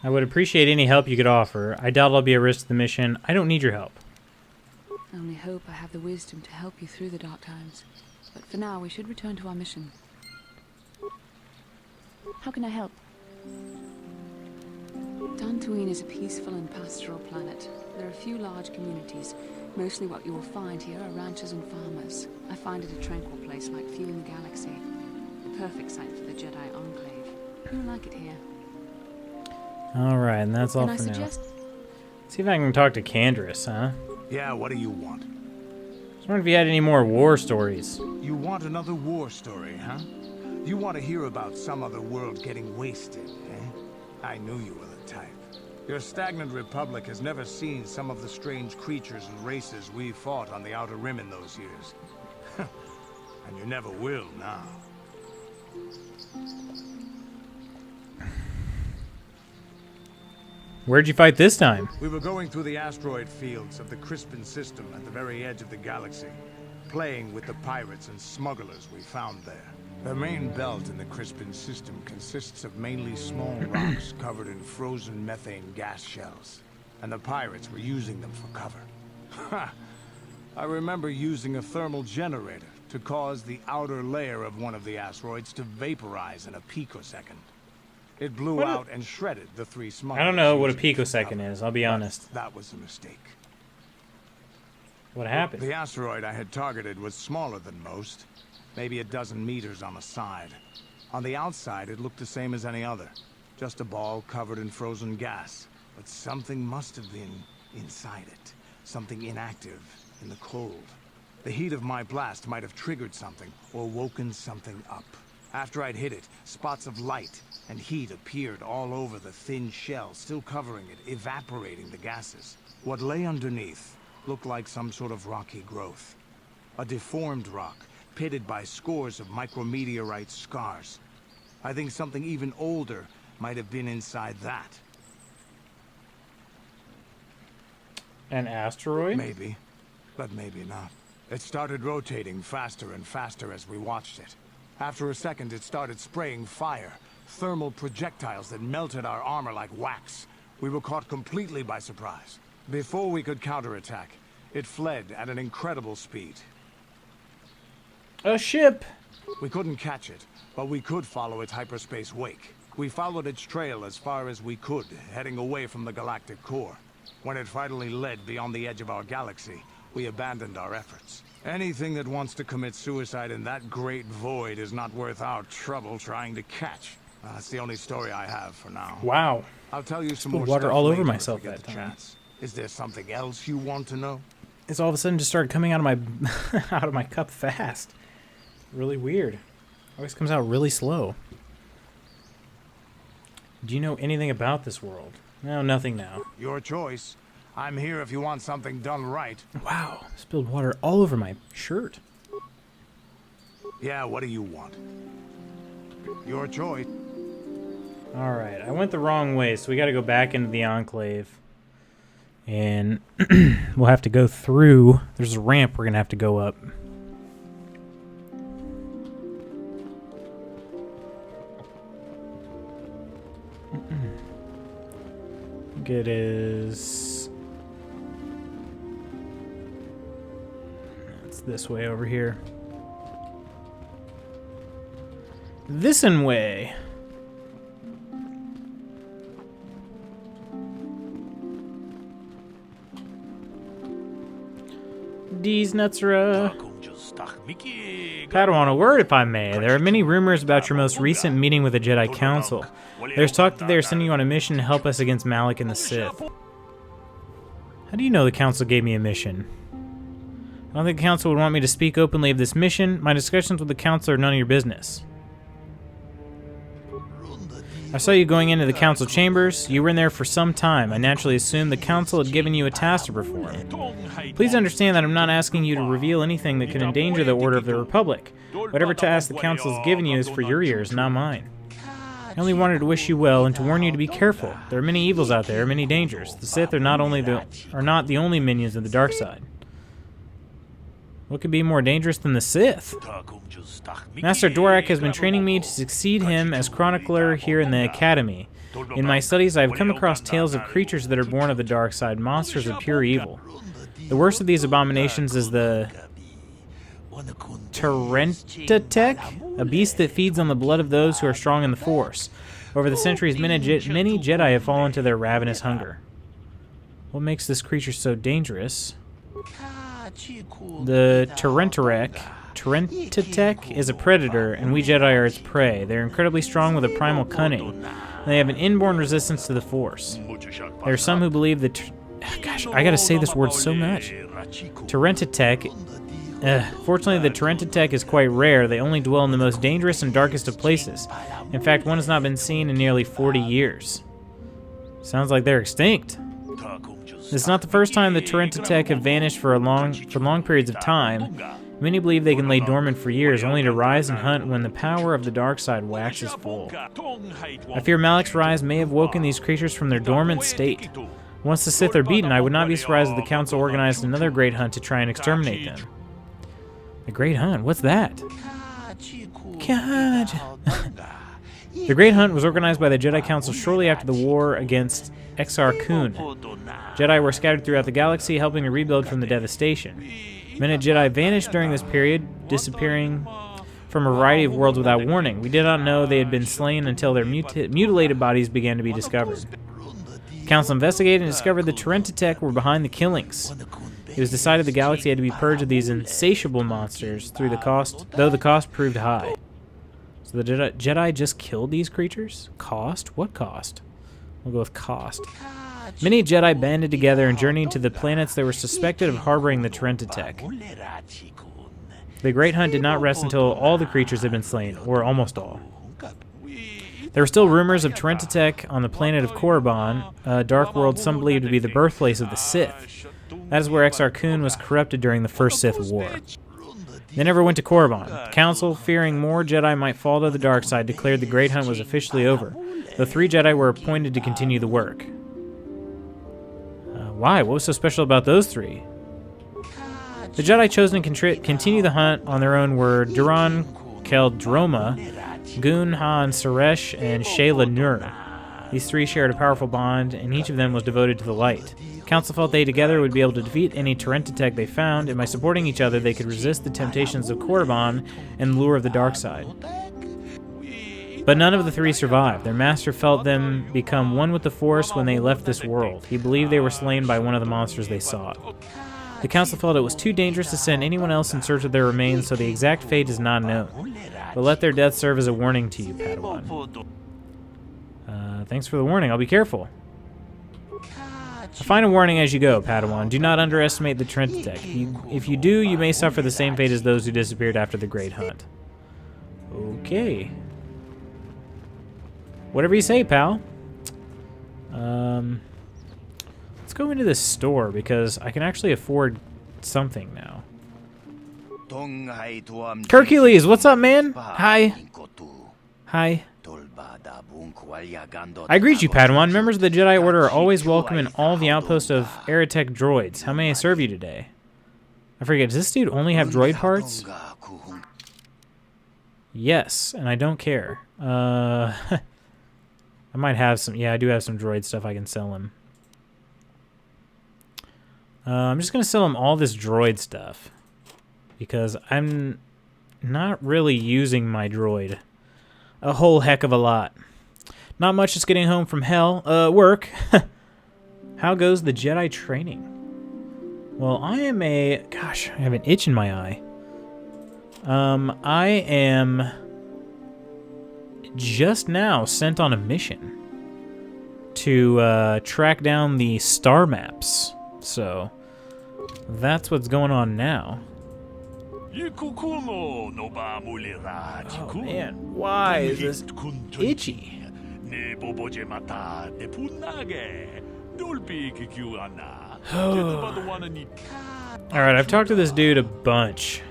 I would appreciate any help you could offer. I doubt I'll be a risk to the mission. I don't need your help. I only hope I have the wisdom to help you through the dark times. But for now, we should return to our mission. How can I help? Dantooine is a peaceful and pastoral planet. There are a few large communities. Mostly what you will find here are ranchers and farmers. I find it a tranquil place like few in the galaxy. The perfect site for the Jedi Enclave. You like it here. Alright, and that's all Can I for now. suggest? See if I can talk to Candrass, huh? Yeah, what do you want? Just wondering if you had any more war stories. You want another war story, huh? You want to hear about some other world getting wasted, eh? I knew you were the type. Your stagnant republic has never seen some of the strange creatures and races we fought on the Outer Rim in those years. And you never will now. Where'd you fight this time? We were going through the asteroid fields of the Crispin system at the very edge of the galaxy, playing with the pirates and smugglers we found there. The main belt in the Crispin system consists of mainly small rocks covered in frozen methane gas shells, and the pirates were using them for cover. Ha! I remember using a thermal generator to cause the outer layer of one of the asteroids to vaporize in a picosecond. It blew out and shredded the 3 smugglers. I don't know what a using it for picosecond cover. is, I'll be honest. That was a mistake. What happened? The asteroid I had targeted was smaller than most, maybe a dozen meters on the side. On the outside, it looked the same as any other, just a ball covered in frozen gas. But something must have been inside it, something inactive in the cold. The heat of my blast might have triggered something or woken something up. After I'd hit it, spots of light and heat appeared all over the thin shell, still covering it, evaporating the gases. What lay underneath looked like some sort of rocky growth. A deformed rock, pitted by scores of micrometeorite scars. I think something even older might have been inside that. An asteroid? Maybe, but maybe not. It started rotating faster and faster as we watched it. After a second, it started spraying fire, thermal projectiles that melted our armor like wax. We were caught completely by surprise. Before we could counterattack, it fled at an incredible speed. A ship! We couldn't catch it, but we could follow its hyperspace wake. We followed its trail as far as we could, heading away from the galactic core. When it finally led beyond the edge of our galaxy, we abandoned our efforts. Anything that wants to commit suicide in that great void is not worth our trouble trying to catch. That's the only story I have for now. Wow. I'll tell you some Spilled more water stuff all over later if myself we get that the time. chance. Is there something else you want to know? It's all of a sudden just started coming out of my out of my cup fast. Really weird. Always comes out really slow. Do you know anything about this world? No, nothing now. Your choice. I'm here if you want something done right. Wow, spilled water all over my shirt. Yeah, what do you want? Your choice. Alright, I went the wrong way, so we gotta go back into the Enclave. And we'll have to go through. There's a ramp we're gonna have to go up. I think it is. It's this way over here. This'n way. These nuts are Padawan, a word if I may. There are many rumors about your most recent meeting with the Jedi Council. There's talk that they are sending you on a mission to help us against Malik and the Sith. How do you know the Council gave me a mission? I don't think the Council would want me to speak openly of this mission. My discussions with the Council are none of your business. I saw you going into the Council chambers. You were in there for some time. I naturally assumed the Council had given you a task to perform. Please understand that I'm not asking you to reveal anything that could endanger the Order of the Republic. Whatever task the Council has given you is for your ears, not mine. I only wanted to wish you well and to warn you to be careful. There are many evils out there, many dangers. The Sith are not the only minions of the dark side. What could be more dangerous than the Sith? Master Dvorak has been training me to succeed him as chronicler here in the Academy. In my studies, I have come across tales of creatures that are born of the dark side, monsters of pure evil. The worst of these abominations is the Terentatek, a beast that feeds on the blood of those who are strong in the Force. Over the centuries, many Jedi have fallen to their ravenous hunger. What makes this creature so dangerous? The Terentatek is a predator, and we Jedi are its prey. They're incredibly strong with a primal cunning, and they have an inborn resistance to the Force. There are some who believe that... Gosh, I gotta say this word so much. Terentatek... Fortunately, the Terentatek is quite rare. They only dwell in the most dangerous and darkest of places. In fact, one has not been seen in nearly 40 years. Sounds like they're extinct. It's not the first time the Terentatek have vanished for long periods of time. Many believe they can lay dormant for years, only to rise and hunt when the power of the dark side waxes full. I fear Malik's rise may have woken these creatures from their dormant state. Once the Sith are beaten, I would not be surprised if the Council organized another great hunt to try and exterminate them. A great hunt? What's that? The Great Hunt was organized by the Jedi Council shortly after the war against Exar Kun. Jedi were scattered throughout the galaxy, helping to rebuild from the devastation. Many Jedi vanished during this period, disappearing from a variety of worlds without warning. We did not know they had been slain until their mutilated bodies began to be discovered. The Council investigated and discovered the Terentatek were behind the killings. It was decided the galaxy had to be purged of these insatiable monsters though the cost proved high. So the Jedi just killed these creatures? Cost? What cost? We'll go with cost. Many Jedi banded together and journeyed to the planets that were suspected of harboring the Terentatek. The Great Hunt did not rest until all the creatures had been slain, or almost all. There were still rumors of Terentatek on the planet of Korriban, a dark world some believed to be the birthplace of the Sith. That is where Exar Kun was corrupted during the First Sith War. They never went to Korriban. The Council, fearing more Jedi might fall to the dark side, declared the Great Hunt was officially over, though 3 Jedi were appointed to continue the work. Why? What was so special about those 3? The Jedi chosen to continue the hunt on their own were Duran Keldroma, Gun Han Suresh, and Shayla Nur. These 3 shared a powerful bond, and each of them was devoted to the light. The Council felt they together would be able to defeat any Terentatek they found, and by supporting each other they could resist the temptations of Korriban and the lure of the dark side. But none of the 3 survived. Their master felt them become one with the Force when they left this world. He believed they were slain by one of the monsters they sought. The Council felt it was too dangerous to send anyone else in search of their remains, so the exact fate is not known. But let their death serve as a warning to you, Padawan. Thanks for the warning. I'll be careful. A final warning as you go, Padawan. Do not underestimate the Terentatek. If you do, you may suffer the same fate as those who disappeared after the Great Hunt. Okay. Whatever you say, pal. Let's go into this store because I can actually afford something now. Hercules, what's up, man? Hi. Hi. I greet you, Padawan. Members of the Jedi Order are always welcome in all the outposts of Aerotek droids. How may I serve you today? I forget, does this dude only have droid parts? Yes, and I don't care. I might have some... Yeah, I do have some droid stuff I can sell him. I'm just going to sell him all this droid stuff. Because I'm not really using my droid a whole heck of a lot. Not much just getting home from hell. Work. How goes the Jedi training? Well, I am a... Gosh, I have an itch in my eye. I am just now sent on a mission to track down the star maps. So, that's what's going on now. Oh man, why is this itchy? Alright, I've talked to this dude a bunch.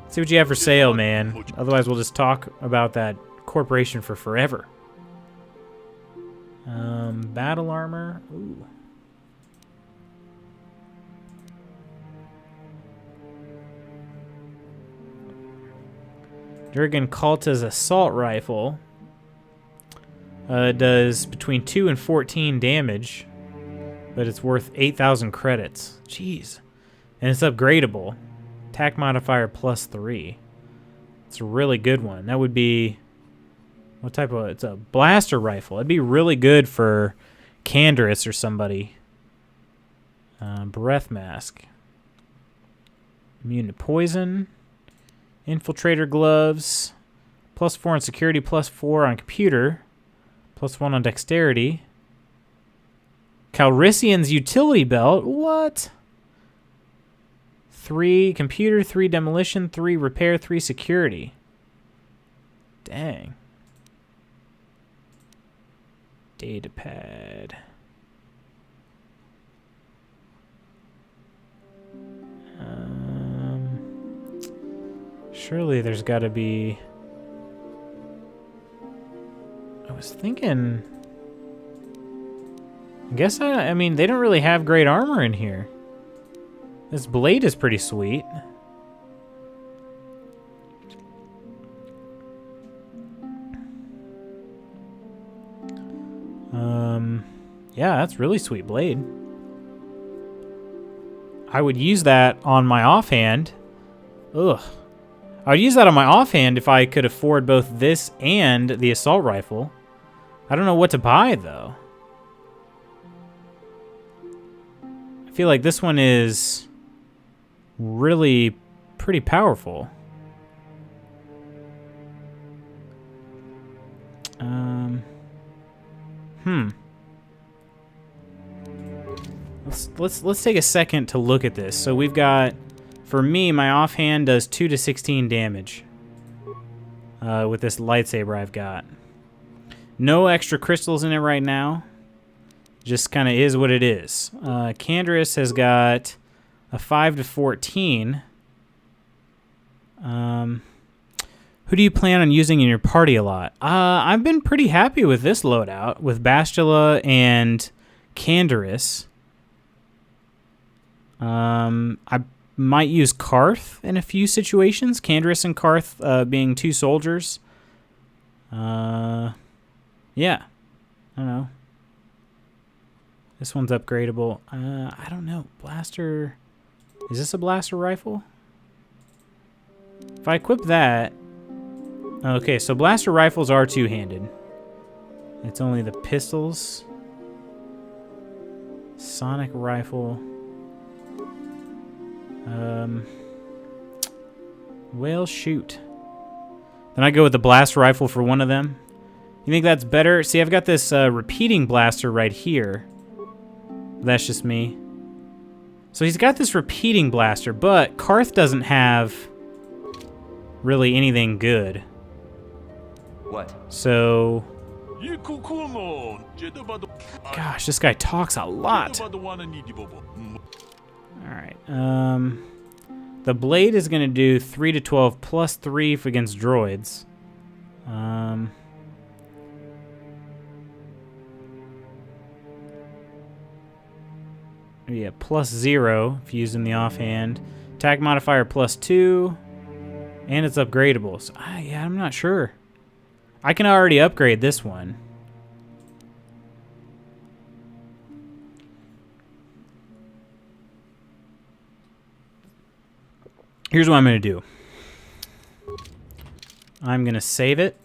See what you have for sale, man. Otherwise, we'll just talk about that corporation for forever. Battle armor. Ooh. Durgan Kalta's assault rifle does between 2 and 14 damage, but it's worth 8,000 credits. Jeez. And it's upgradable. Attack modifier +3. It's a really good one. That would be... What type of... It's a blaster rifle. It'd be really good for Canderous or somebody. Breath mask. Immune to poison. Infiltrator gloves. +4 on security, +4 on computer. +1 on dexterity. Calrissian's utility belt. What? 3 computer, 3 demolition, 3 repair, 3 security. Dang. Datapad. Surely there's got to be... I was thinking... I mean, they don't really have great armor in here. This blade is pretty sweet. Yeah, that's really sweet blade. I would use that on my offhand. Ugh. I would use that on my offhand if I could afford both this and the assault rifle. I don't know what to buy, though. I feel like this one is really pretty powerful. Let's take a second to look at this. So we've got, for me, my offhand does 2 to 16 damage with this lightsaber I've got. No extra crystals in it right now. Just kind of is what it is. Canderous has got a 5 to 14. Who do you plan on using in your party a lot? I've been pretty happy with this loadout with Bastila and Canderous. I might use Karth in a few situations. Canderous and Karth being 2 soldiers. Yeah. I don't know. This one's upgradable. I don't know. Blaster. Is this a blaster rifle? If I equip that. Okay, so blaster rifles are 2-handed. It's only the pistols. Sonic rifle. Well, shoot. Then I go with the blaster rifle for one of them. You think that's better? See, I've got this repeating blaster right here. That's just me. So he's got this repeating blaster, but Karth doesn't have really anything good. What? So... Gosh, this guy talks a lot. Alright, the blade is going to do 3 to 12 plus 3 against droids. Yeah, plus 0 if using the offhand. Attack modifier plus 2. And it's upgradable. So, yeah, I'm not sure. I can already upgrade this one. Here's what I'm going to do. I'm going to save it.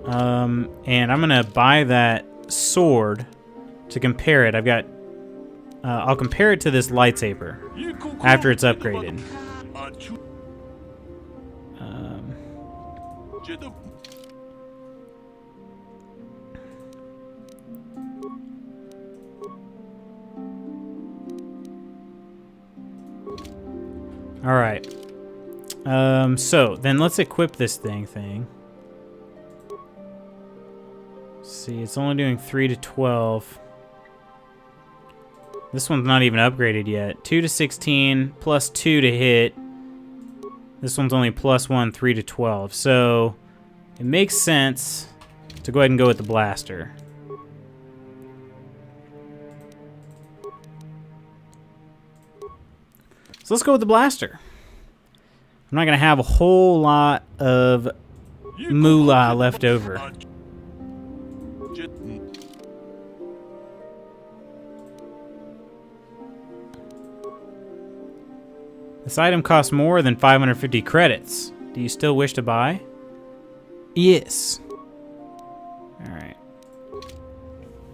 And I'm going to buy that sword to compare it. I've got... I'll compare it to this lightsaber after it's upgraded. All right. So then let's equip this thing. See, it's only doing 3 to 12. This one's not even upgraded yet. 2 to 16, plus 2 to hit. This one's only plus 1, 3 to 12. So it makes sense to go ahead and go with the blaster. So let's go with the blaster. I'm not going to have a whole lot of moolah left over. This item costs more than 550 credits. Do you still wish to buy? Yes. Alright.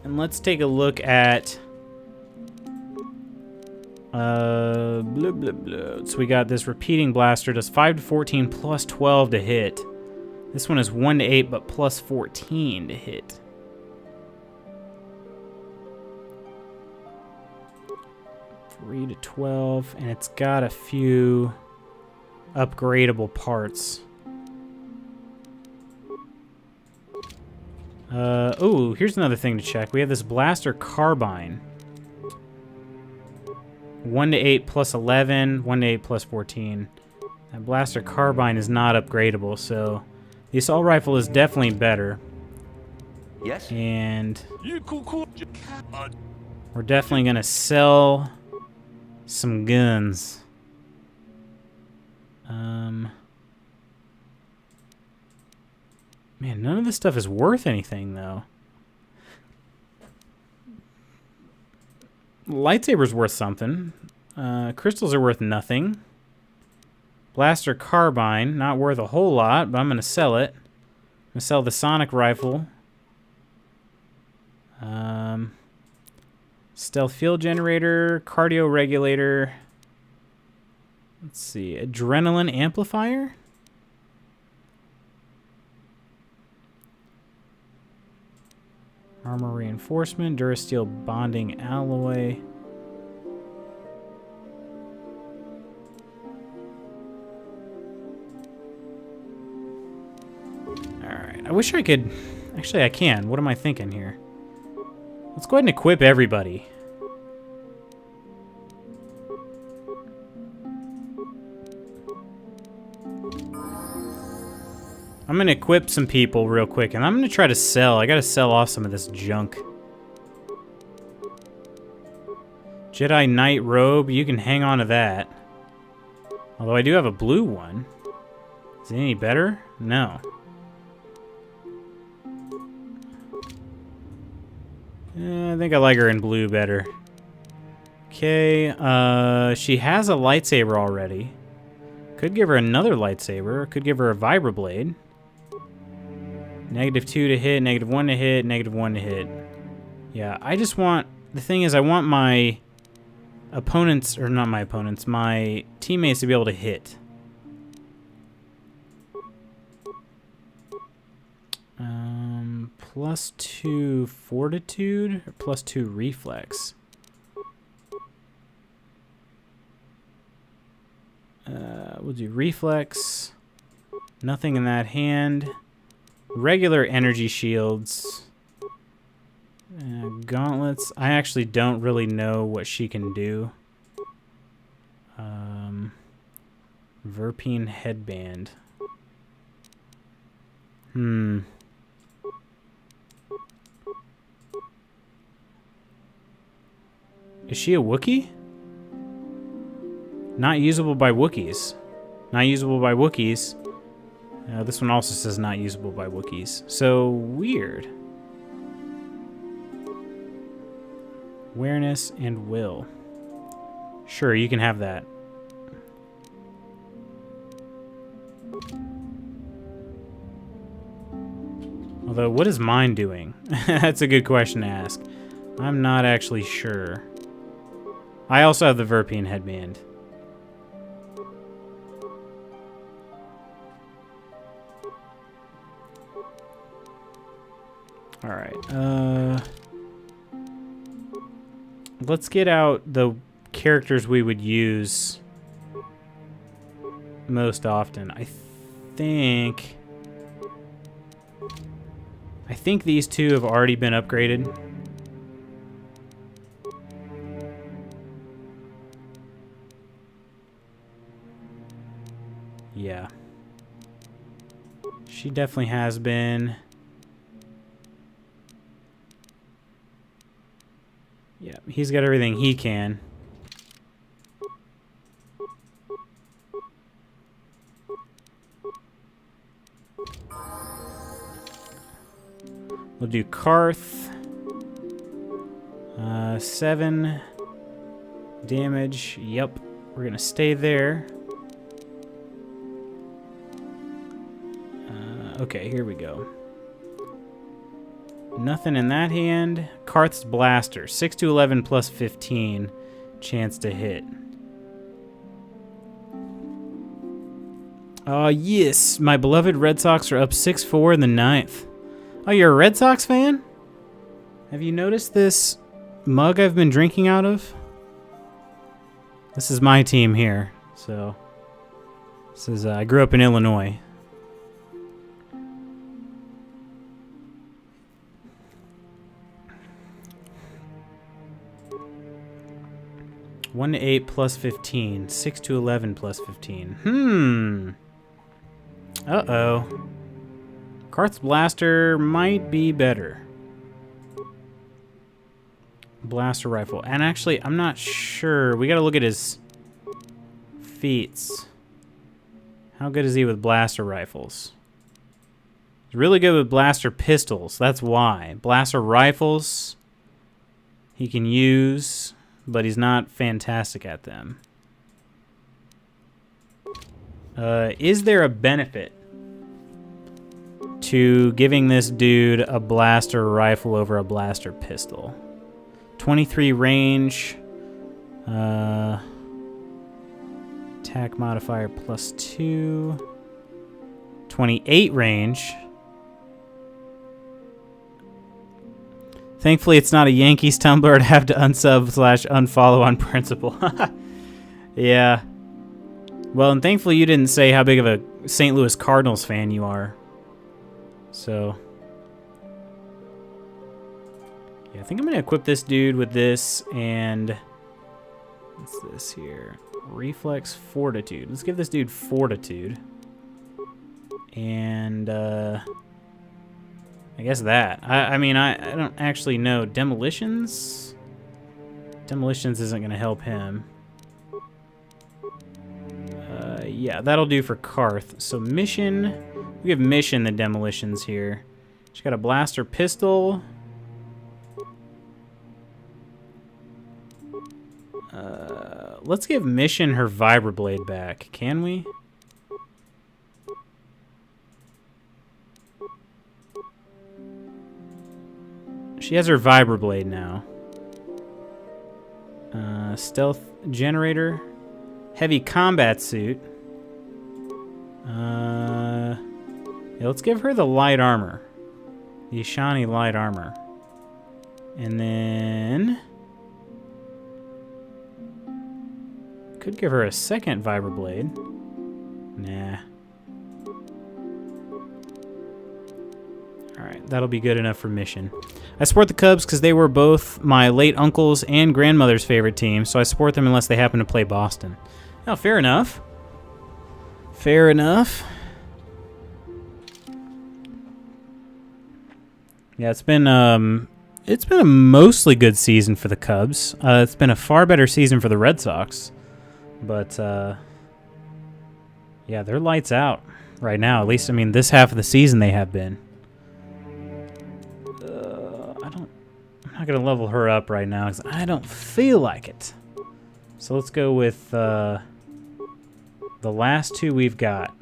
And let's take a look at... blah, blah, blah. So we got this repeating blaster. Does 5 to 14 plus 12 to hit. This one is 1 to 8 but plus 14 to hit. Three to 12, and it's got a few upgradable parts. Oh, here's another thing to check. We have this blaster carbine. 1 to 8 plus 11, 1 to 8 plus 14. That blaster carbine is not upgradable, so the assault rifle is definitely better. Yes? And we're definitely going to sell some guns. Man, none of this stuff is worth anything, though. lightsaber's worth something. Crystals are worth nothing. Blaster carbine, not worth a whole lot, but I'm going to sell it. I'm going to sell the sonic rifle. Stealth field generator, cardio regulator. Let's see, adrenaline amplifier? Armor reinforcement, Durasteel bonding alloy. Alright, I wish I could... Actually, I can. What am I thinking here? Let's go ahead and equip everybody. I'm going to equip some people real quick, and I'm going to try to sell. I got to sell off some of this junk. Jedi Knight robe, you can hang on to that. Although I do have a blue one. Is it any better? No. I think I like her in blue better. Okay, she has a lightsaber already. Could give her another lightsaber. Could give her a vibroblade. -2 to hit, -1 to hit, -1 to hit. Yeah, I just want... The thing is, I want my opponents... Or not my opponents. My teammates to be able to hit. +2 fortitude or +2 reflex? We'll do reflex. Nothing in that hand. Regular energy shields. Gauntlets. I actually don't really know what she can do. Verpine headband. Is she a Wookiee? Not usable by Wookiees. Not usable by Wookiees. This one also says not usable by Wookiees. So, weird. Awareness and will. Sure, you can have that. Although, what is mine doing? That's a good question to ask. I'm not actually sure. I also have the Verpine headband. Alright, let's get out the characters we would use most often. I think these two have already been upgraded. Yeah. She definitely has been. Yeah, he's got everything he can. We'll do Karth. 7 damage. Yep, we're gonna stay there. Okay, here we go. Nothing in that hand. Karth's blaster. 6 to 11 plus 15. Chance to hit. Yes. My beloved Red Sox are up 6-4 in the 9th. Oh, you're a Red Sox fan? Have you noticed this mug I've been drinking out of? This is my team here. So, this is, I grew up in Illinois. One to 8 plus 15. 6 to 11 plus 15. Uh-oh. Karth's blaster might be better. Blaster rifle. And actually, I'm not sure. We gotta look at his feats. How good is he with blaster rifles? He's really good with blaster pistols. That's why. Blaster rifles he can use. but he's not fantastic at them. Is there a benefit to giving this dude a blaster rifle over a blaster pistol? 23 range. Attack modifier +2. 28 range. Thankfully, it's not a Yankees Tumblr. I'd have to unsub/unfollow on principle. Yeah. Well, and thankfully you didn't say how big of a St. Louis Cardinals fan you are. So, yeah, I think I'm going to equip this dude with this and... What's this here? Reflex Fortitude. Let's give this dude Fortitude. And, I guess that. I mean, I don't actually know. Demolitions? Demolitions isn't going to help him. Yeah, that'll do for Karth. So Mission... We give Mission the demolitions here. She's got a blaster pistol. Let's give Mission her Vibroblade back. Can we? She has her Vibroblade now. Stealth Generator. Heavy Combat Suit. Yeah, let's give her the Light Armor. The Ishani Light Armor. And then... Could give her a second Vibroblade. Nah. Alright, that'll be good enough for Mission. I support the Cubs because they were both my late uncle's and grandmother's favorite team, so I support them unless they happen to play Boston. Oh, fair enough. Fair enough. Yeah, it's been a mostly good season for the Cubs. It's been a far better season for the Red Sox. But, yeah, they're lights out right now. At least, I mean, this half of the season they have been. I'm not going to level her up right now because I don't feel like it. So let's go with the last two we've got.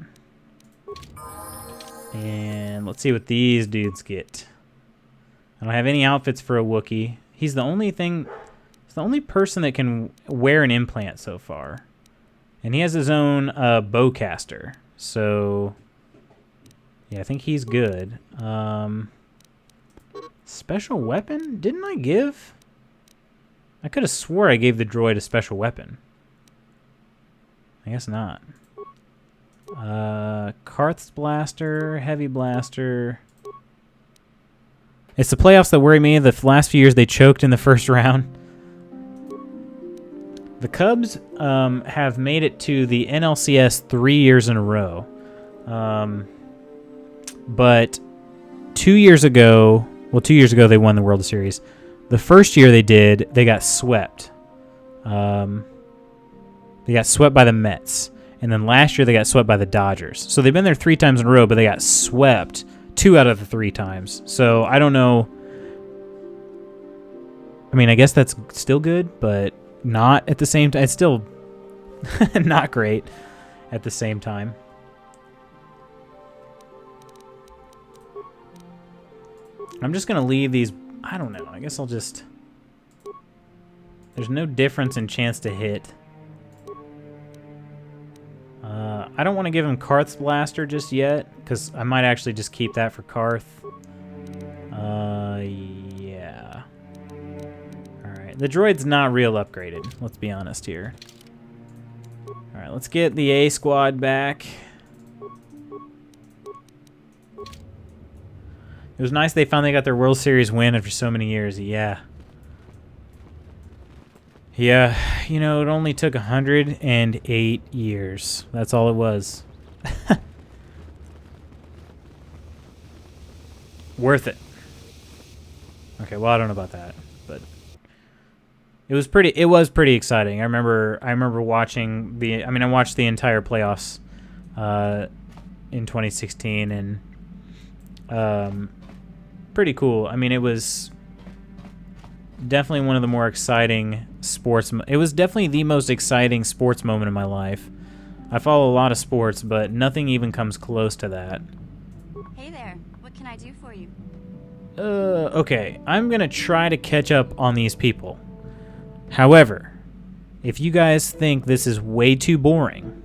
And let's see what these dudes get. I don't have any outfits for a Wookiee. He's the only person that can wear an implant so far. And he has his own bowcaster. So, yeah, I think he's good. Special weapon? Didn't I give? I could have swore I gave the droid a special weapon. I guess not. Karth's blaster, heavy blaster. It's the playoffs that worry me. The last few years they choked in the first round. The Cubs have made it to the NLCS 3 years in a row. But 2 years ago, well, 2 years ago they won the World Series. The first year they did, they got swept. They got swept by the Mets. And then last year they got swept by the Dodgers. So they've been there 3 times in a row, but they got swept 2 out of the 3 times. So I don't know. I mean, I guess that's still good, but not at the same time. It's still not great at the same time. I'm just going to leave these. I don't know. I guess I'll just... There's no difference in chance to hit. I don't want to give him Karth's blaster just yet, because I might actually just keep that for Karth. Yeah. Alright, the droid's not real upgraded, let's be honest here. Alright, let's get the A squad back. It was nice they finally got their World Series win after so many years, yeah. Yeah, you know, it only took 108 years. That's all it was. Worth it. Okay, well, I don't know about that, but it was pretty exciting. I remember watching I watched the entire playoffs in 2016 and pretty cool. I mean, it was definitely one of the more exciting It was definitely the most exciting sports moment of my life. I follow a lot of sports, but nothing even comes close to that. Hey there, what can I do for you? Okay, I'm gonna try to catch up on these people. However, if you guys think this is way too boring,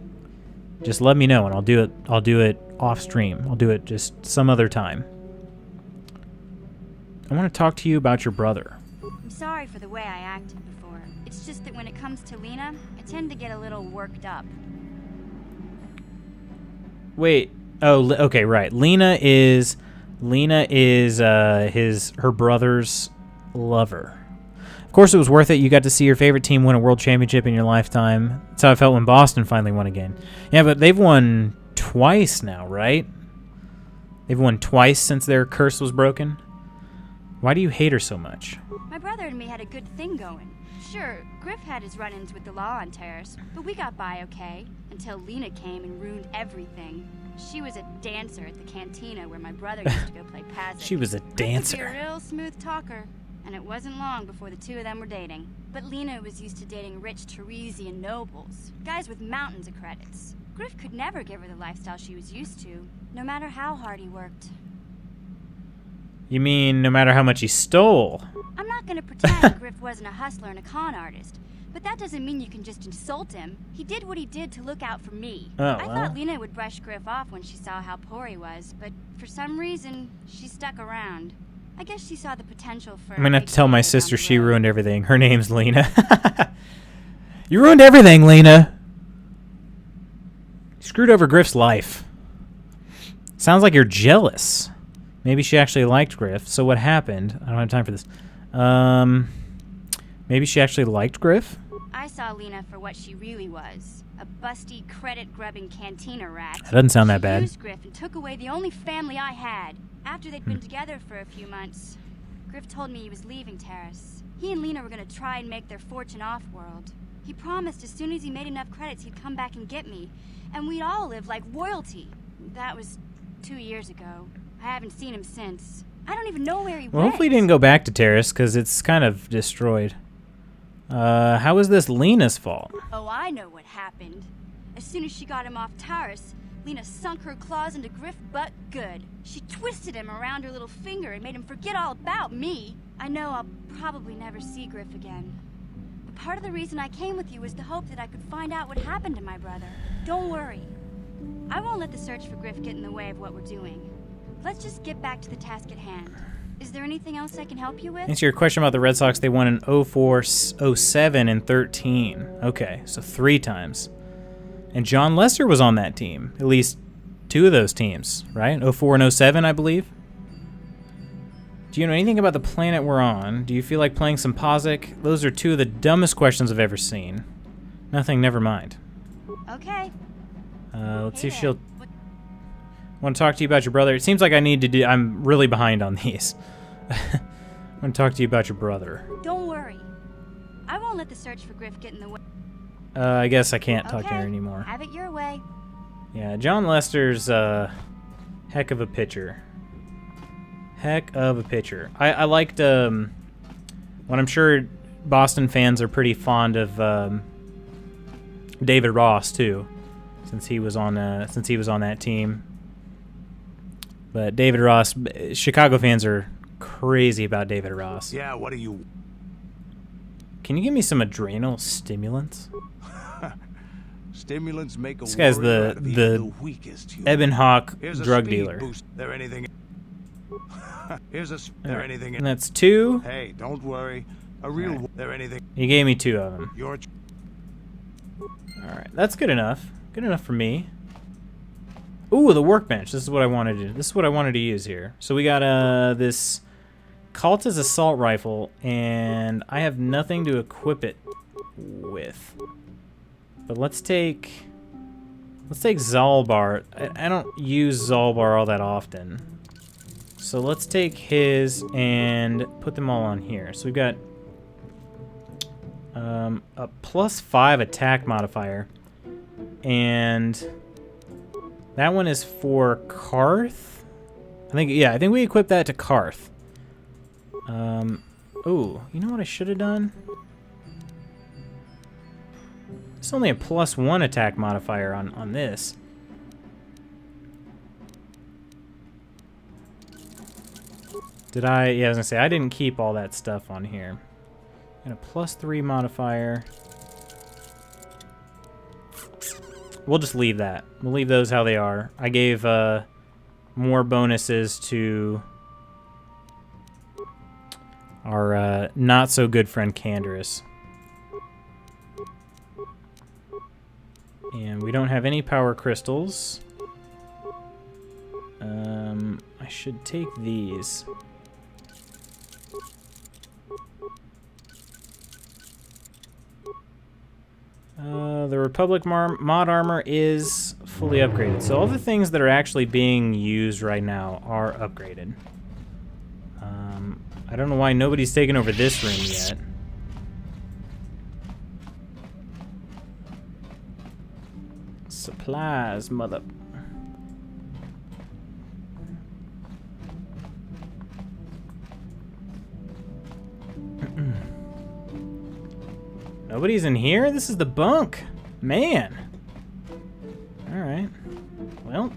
just let me know and I'll do it off stream. I'll do it just some other time. I want to talk to you about your brother. I'm sorry for the way I acted before. It's just that when it comes to Lena, I tend to get a little worked up. Wait. Oh, okay, right. Lena is her brother's lover. Of course, it was worth it. You got to see your favorite team win a world championship in your lifetime. That's how I felt when Boston finally won again. Yeah, but they've won twice now, right? They've won twice since their curse was broken. Why do you hate her so much? My brother and me had a good thing going. Sure, Griff had his run-ins with the law on Terrace, but we got by okay, until Lena came and ruined everything. She was a dancer at the cantina where my brother used to go play Pazic. She was a dancer. Griff was a real smooth talker, and it wasn't long before the two of them were dating. But Lena was used to dating rich Teresian nobles, guys with mountains of credits. Griff could never give her the lifestyle she was used to, no matter how hard he worked. You mean no matter how much he stole? I'm not gonna pretend Griff wasn't a hustler and a con artist, but that doesn't mean you can just insult him. He did what he did to look out for me. Oh, I thought Lena would brush Griff off when she saw how poor he was, but for some reason, she stuck around. I guess she saw the potential for... I'm gonna have to tell my sister she ruined. ruined everything. Her name's Lena. You ruined everything, Lena. You screwed over Griff's life. Sounds like you're jealous. Maybe she actually liked Griff. So what happened? I don't have time for this. Maybe she actually liked Griff? I saw Lena for what she really was. A busty, credit-grubbing cantina rat. That doesn't sound that She bad. used Griff and took away the only family I had. After they'd been together for a few months, Griff told me he was leaving Terrace. He and Lena were going to try and make their fortune off-world. He promised as soon as he made enough credits he'd come back and get me, and we'd all live like royalty. That was 2 years ago. I haven't seen him since. I don't even know where he Well, went. hopefully he didn't go back to Terrace, because it's kind of destroyed. How is this Lena's fault? Oh, I know what happened. As soon as she got him off Terrace, Lena sunk her claws into Griff butt good. She twisted him around her little finger and made him forget all about me. I know I'll probably never see Griff again. But part of the reason I came with you was the hope that I could find out what happened to my brother. Don't worry. I won't let the search for Griff get in the way of what we're doing. Let's just get back to the task at hand. Is there anything else I can help you with? Answer your question about the Red Sox. They won in 04, 07, and 13. Okay, so 3 times. And John Lester was on that team. At least 2 of those teams, right? 04 and 07, I believe. Do you know anything about the planet we're on? Do you feel like playing some Pazic? Those are 2 of the dumbest questions I've ever seen. Nothing, never mind. Okay. Let's see if Hey she'll... there. What- want to talk to you about your brother. It seems like I need to do... I'm really behind on these. I want to talk to you about your brother. Don't worry. I won't let the search for Griff get in the way. I guess I can't talk to her Okay, anymore. have it your way. Yeah, John Lester's heck of a pitcher. Heck of a pitcher. I liked... Well, I'm sure Boston fans are pretty fond of David Ross, too. Since he was on that team. But David Ross, Chicago fans are crazy about David Ross. Yeah, what do you... Can you give me some adrenal stimulants? Stimulants make a This guy's warrior the- out of even the the weakest human. Eben Hawk Here's a drug speed dealer. boost. There anything... Here's a... There Alright. anything... And that's 2. Hey, don't worry. A real... Alright. There anything... You gave me 2 of them. Your... Alright, that's good enough. Good enough for me. Ooh, the workbench. This is what I wanted to. This is what I wanted to use here. So we got this Cultist assault rifle, and I have nothing to equip it with. But let's take Zalbar. I don't use Zalbar all that often. So let's take his and put them all on here. So we've got a +5 attack modifier. And that one is for Karth. I think we equipped that to Karth. Ooh, you know what I should have done? It's only a +1 attack modifier on this. Did I? Yeah, I was gonna say, I didn't keep all that stuff on here. And a +3 modifier. We'll just leave that. We'll leave those how they are. I gave more bonuses to our not-so-good friend Canderous. And we don't have any power crystals. I should take these. The Republic mod armor is fully upgraded. So all the things that are actually being used right now are upgraded. I don't know why nobody's taken over this room yet. Supplies, mother. Nobody's in here? This is the bunk. Man. Alright. Well.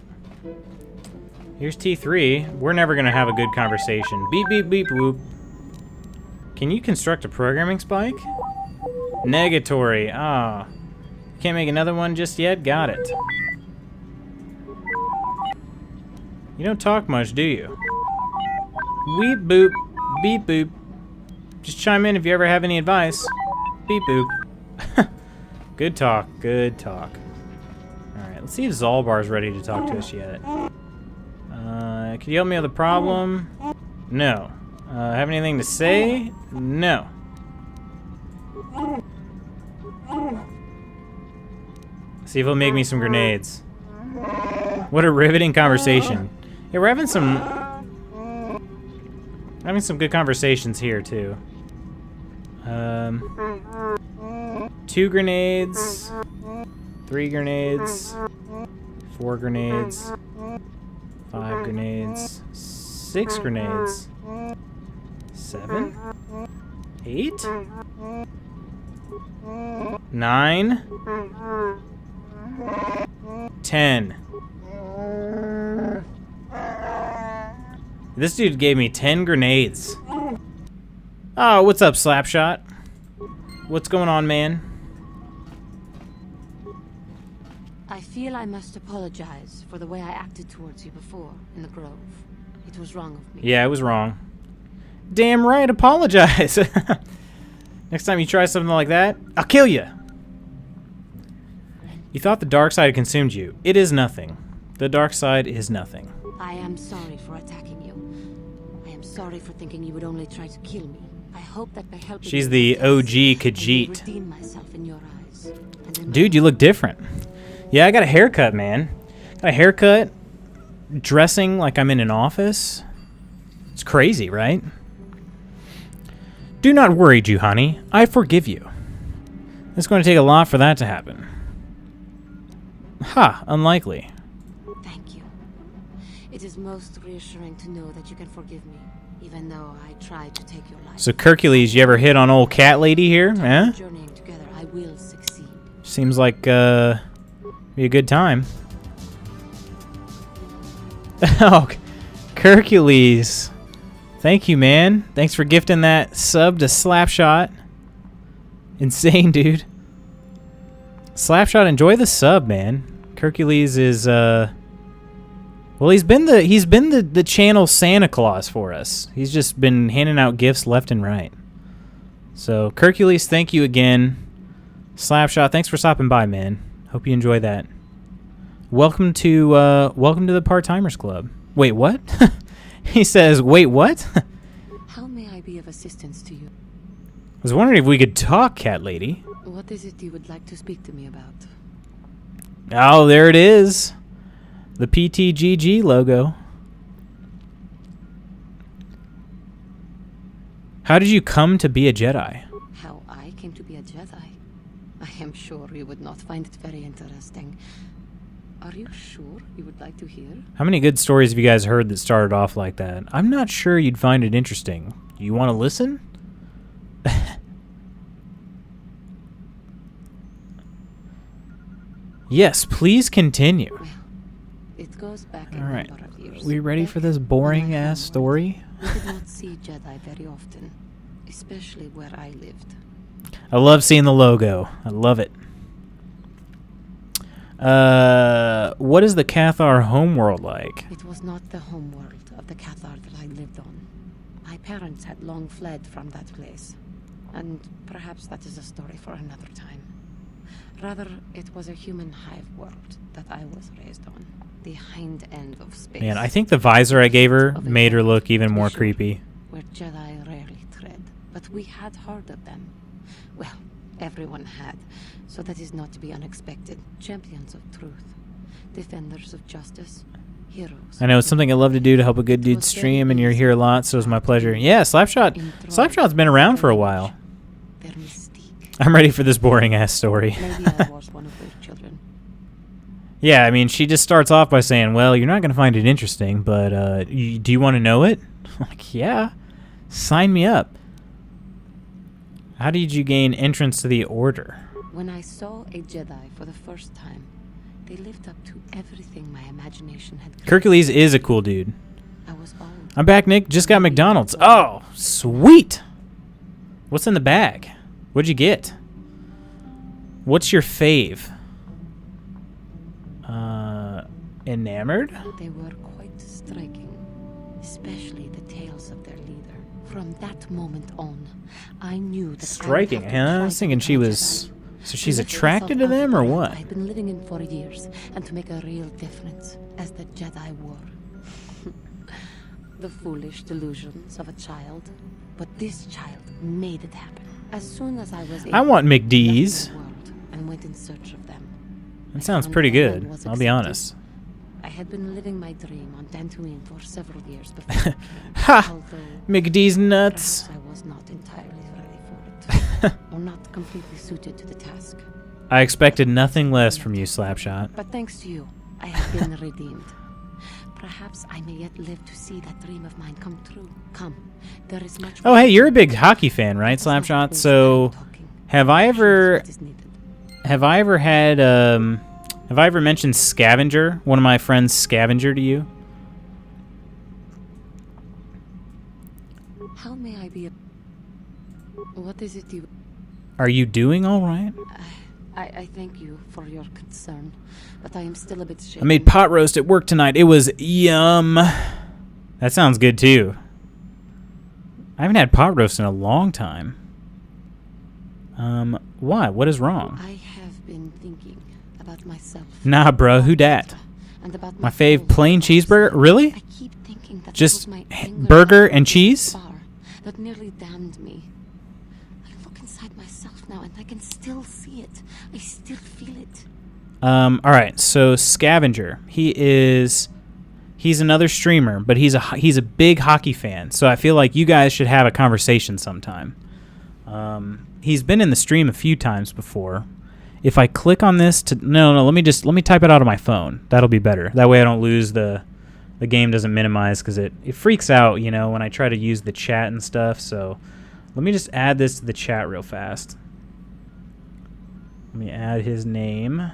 Here's T3. We're never going to have a good conversation. Beep, beep, beep, whoop. Can you construct a programming spike? Negatory. Ah. Can't make another one just yet? Got it. You don't talk much, do you? Weep, boop. Beep, boop. Just chime in if you ever have any advice. Beep boop. Good talk, good talk. Alright, let's see if Zalbar's ready to talk to us yet. Can you help me with a problem? No. Have anything to say? No. See if he'll make me some grenades. What a riveting conversation. Yeah, we're having some good conversations here too. 2 grenades, 3 grenades, 4 grenades, 5 grenades, 6 grenades, 7, 8, 9, 10. This dude gave me 10 grenades. Oh, what's up, Slapshot? What's going on, man? I feel I must apologize for the way I acted towards you before in the Grove. It was wrong of me. Yeah, it was wrong. Damn right, apologize. Next time you try something like that, I'll kill you. You thought the dark side had consumed you. It is nothing. The dark side is nothing. I am sorry for attacking you. I am sorry for thinking you would only try to kill me. I hope that by helping She's you the with this, OG I will Khajiit. redeem myself in your eyes. And in Dude, you look different. Yeah, I got a haircut, man. Got a haircut, dressing like I'm in an office. It's crazy, right? Do not worry, Juhani. I forgive you. It's going to take a lot for that to happen. Ha, unlikely. Thank you. It is most reassuring to know that you can forgive me, even though I tried to take your life. So, Hercules, you ever hit on old cat lady here, eh? Journeying together, I will succeed. Seems like, be a good time. Oh, Hercules. Thank you, man. Thanks for gifting that sub to Slapshot. Insane, dude. Slapshot, enjoy the sub, man. Hercules is, well, he's been the channel Santa Claus for us. He's just been handing out gifts left and right. So, Hercules, thank you again. Slapshot, thanks for stopping by, man. Hope you enjoy that. Welcome to the Part-Timers Club. Wait, what? He says, wait, what? How may I be of assistance to you? I was wondering if we could talk, cat lady. What is it you would like to speak to me about? Oh, there it is. The PTGG logo. How did you come to be a Jedi? How I came to be a Jedi? I am sure you would not find it very interesting. Are you sure you would like to hear? How many good stories have you guys heard that started off like that? I'm not sure you'd find it interesting. You want to listen? Yes, please continue. Well, it goes back a All right. number of years. We ready for Back this on boring my ass homeworld, story? We did not see Jedi very often, especially where I lived. I love seeing the logo. I love it. What is the Cathar homeworld like? It was not the homeworld of the Cathar that I lived on. My parents had long fled from that place, and perhaps that is a story for another time. Rather, it was a human hive world that I was raised on, the hind end of space. Man, I think the visor I gave her made her look even more creepy. Where Jedi rarely tread, but we had heard of them. Well, everyone had, so that is not to be unexpected. Champions of truth, defenders of justice, heroes. I know it's something I love to do to help a good dude stream, and you're here a lot, so it's my pleasure. Yeah, Slapshot. Slapshot's been around for a while. Their mystique. I'm ready for this boring ass story. Maybe I was one of those children. Yeah, I mean, she just starts off by saying, well, you're not going to find it interesting, but do you want to know it? Like, yeah, sign me up. How did you gain entrance to the Order? When I saw a Jedi for the first time, they lived up to everything my imagination had created. Hercules is a cool dude. I was old. I'm back, Nick. Just got McDonald's. Oh, sweet. What's in the bag? What'd you get? What's your fave? Enamored? They were quite striking, especially the tales of their leader. From that moment on, I knew that Striking, huh? I was thinking she was... So she's To lift attracted to myself them, out or of the what? I've been living in for years, and to make a real difference, as the Jedi were. The foolish delusions of a child, but this child made it happen. As soon as I was able, I want I left McD's. the world and went in search of them. That I sounds found pretty no one good, was I'll be accepted. honest. I had been living my dream on Dantooine for several years before. Ha! Although McD's nuts. perhaps I was not entirely ready for it, or not completely suited to the task. I expected nothing less from you, Slapshot. But thanks to you, I have been redeemed. Perhaps I may yet live to see that dream of mine come true. Come, there is much. Oh, hey, you're a big hockey fan, right, Slapshot? So, have I ever had have I ever mentioned Scavenger? One of my friends, Scavenger, to you? How may I be? What is it you? Are you doing all right? I thank you for your concern, but I am still a bit shaken. I made pot roast at work tonight. It was yum. That sounds good too. I haven't had pot roast in a long time. Why? What is wrong? I have been thinking about myself. Nah, bro. Who dat? And about My fave plain cheeseburger? Really? I keep thinking that Just it was my anger burger at and the cheese? bar that nearly damned me. I look inside myself now, and I can still see it. I still feel it. All right. So Scavenger, he's another streamer, but he's a big hockey fan. So I feel like you guys should have a conversation sometime. He's been in the stream a few times before. If I click on this to no, let me type it out on my phone. That'll be better. That way I don't lose the game doesn't minimize because it freaks out, you know, when I try to use the chat and stuff. So let me just add this to the chat real fast. Let me add his name.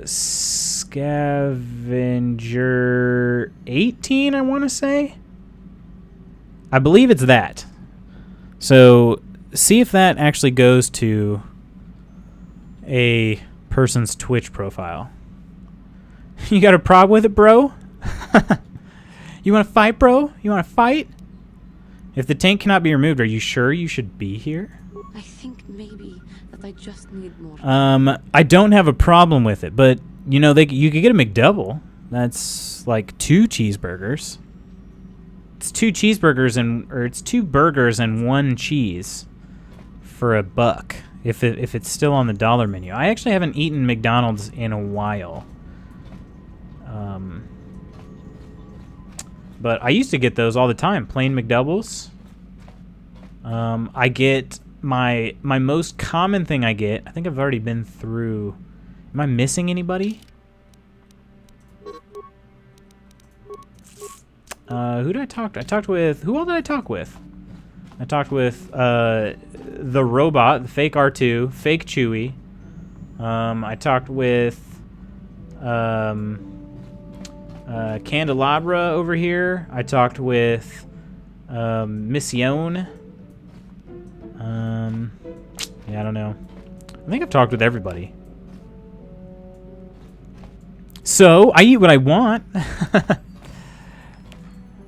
Scavenger 18, I want to say. I believe it's that. So see if that actually goes to a person's Twitch profile. You got a problem with it, bro? You want to fight, bro? You want to fight? If the tank cannot be removed, are you sure you should be here? I think maybe that I just need more. I don't have a problem with it, but you know you could get a McDouble. That's like 2 cheeseburgers. It's 2 cheeseburgers or it's 2 burgers and 1 cheese for $1 if it's still on the dollar menu. I actually haven't eaten McDonald's in a while. But I used to get those all the time, plain McDoubles. I get my most common thing I get. I think I've already been through. Am I missing anybody? Who did I talk to? Who all did I talk with? I talked with the robot, the fake R2, fake Chewie. I talked with Candelabra over here. I talked with Mission. Yeah, I don't know. I think I've talked with everybody. So, I eat what I want.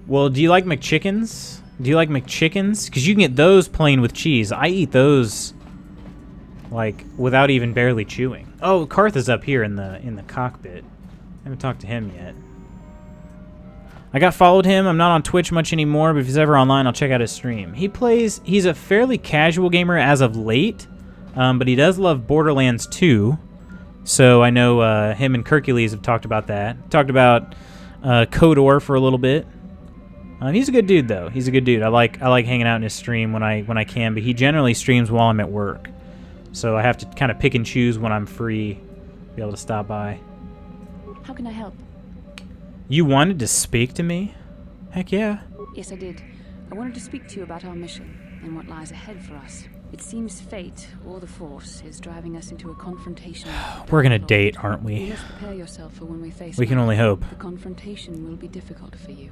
Well, do you like McChickens? Do you like McChickens? Because you can get those plain with cheese. I eat those, like, without even barely chewing. Oh, Karth is up here in the cockpit. I haven't talked to him yet. I got followed him. I'm not on Twitch much anymore, but if he's ever online, I'll check out his stream. He's a fairly casual gamer as of late, but he does love Borderlands 2. So I know him and Hercules have talked about that. Talked about Kodor for a little bit. He's a good dude, though. He's a good dude. I like hanging out in his stream when I can, but he generally streams while I'm at work. So I have to kind of pick and choose when I'm free, be able to stop by. How can I help? You wanted to speak to me? Heck yeah. Yes, I did. I wanted to speak to you about our mission and what lies ahead for us. It seems fate, or the Force, is driving us into a confrontation. We're gonna date, aren't we? You must prepare yourself for when we face. We can only hope. The confrontation will be difficult for you.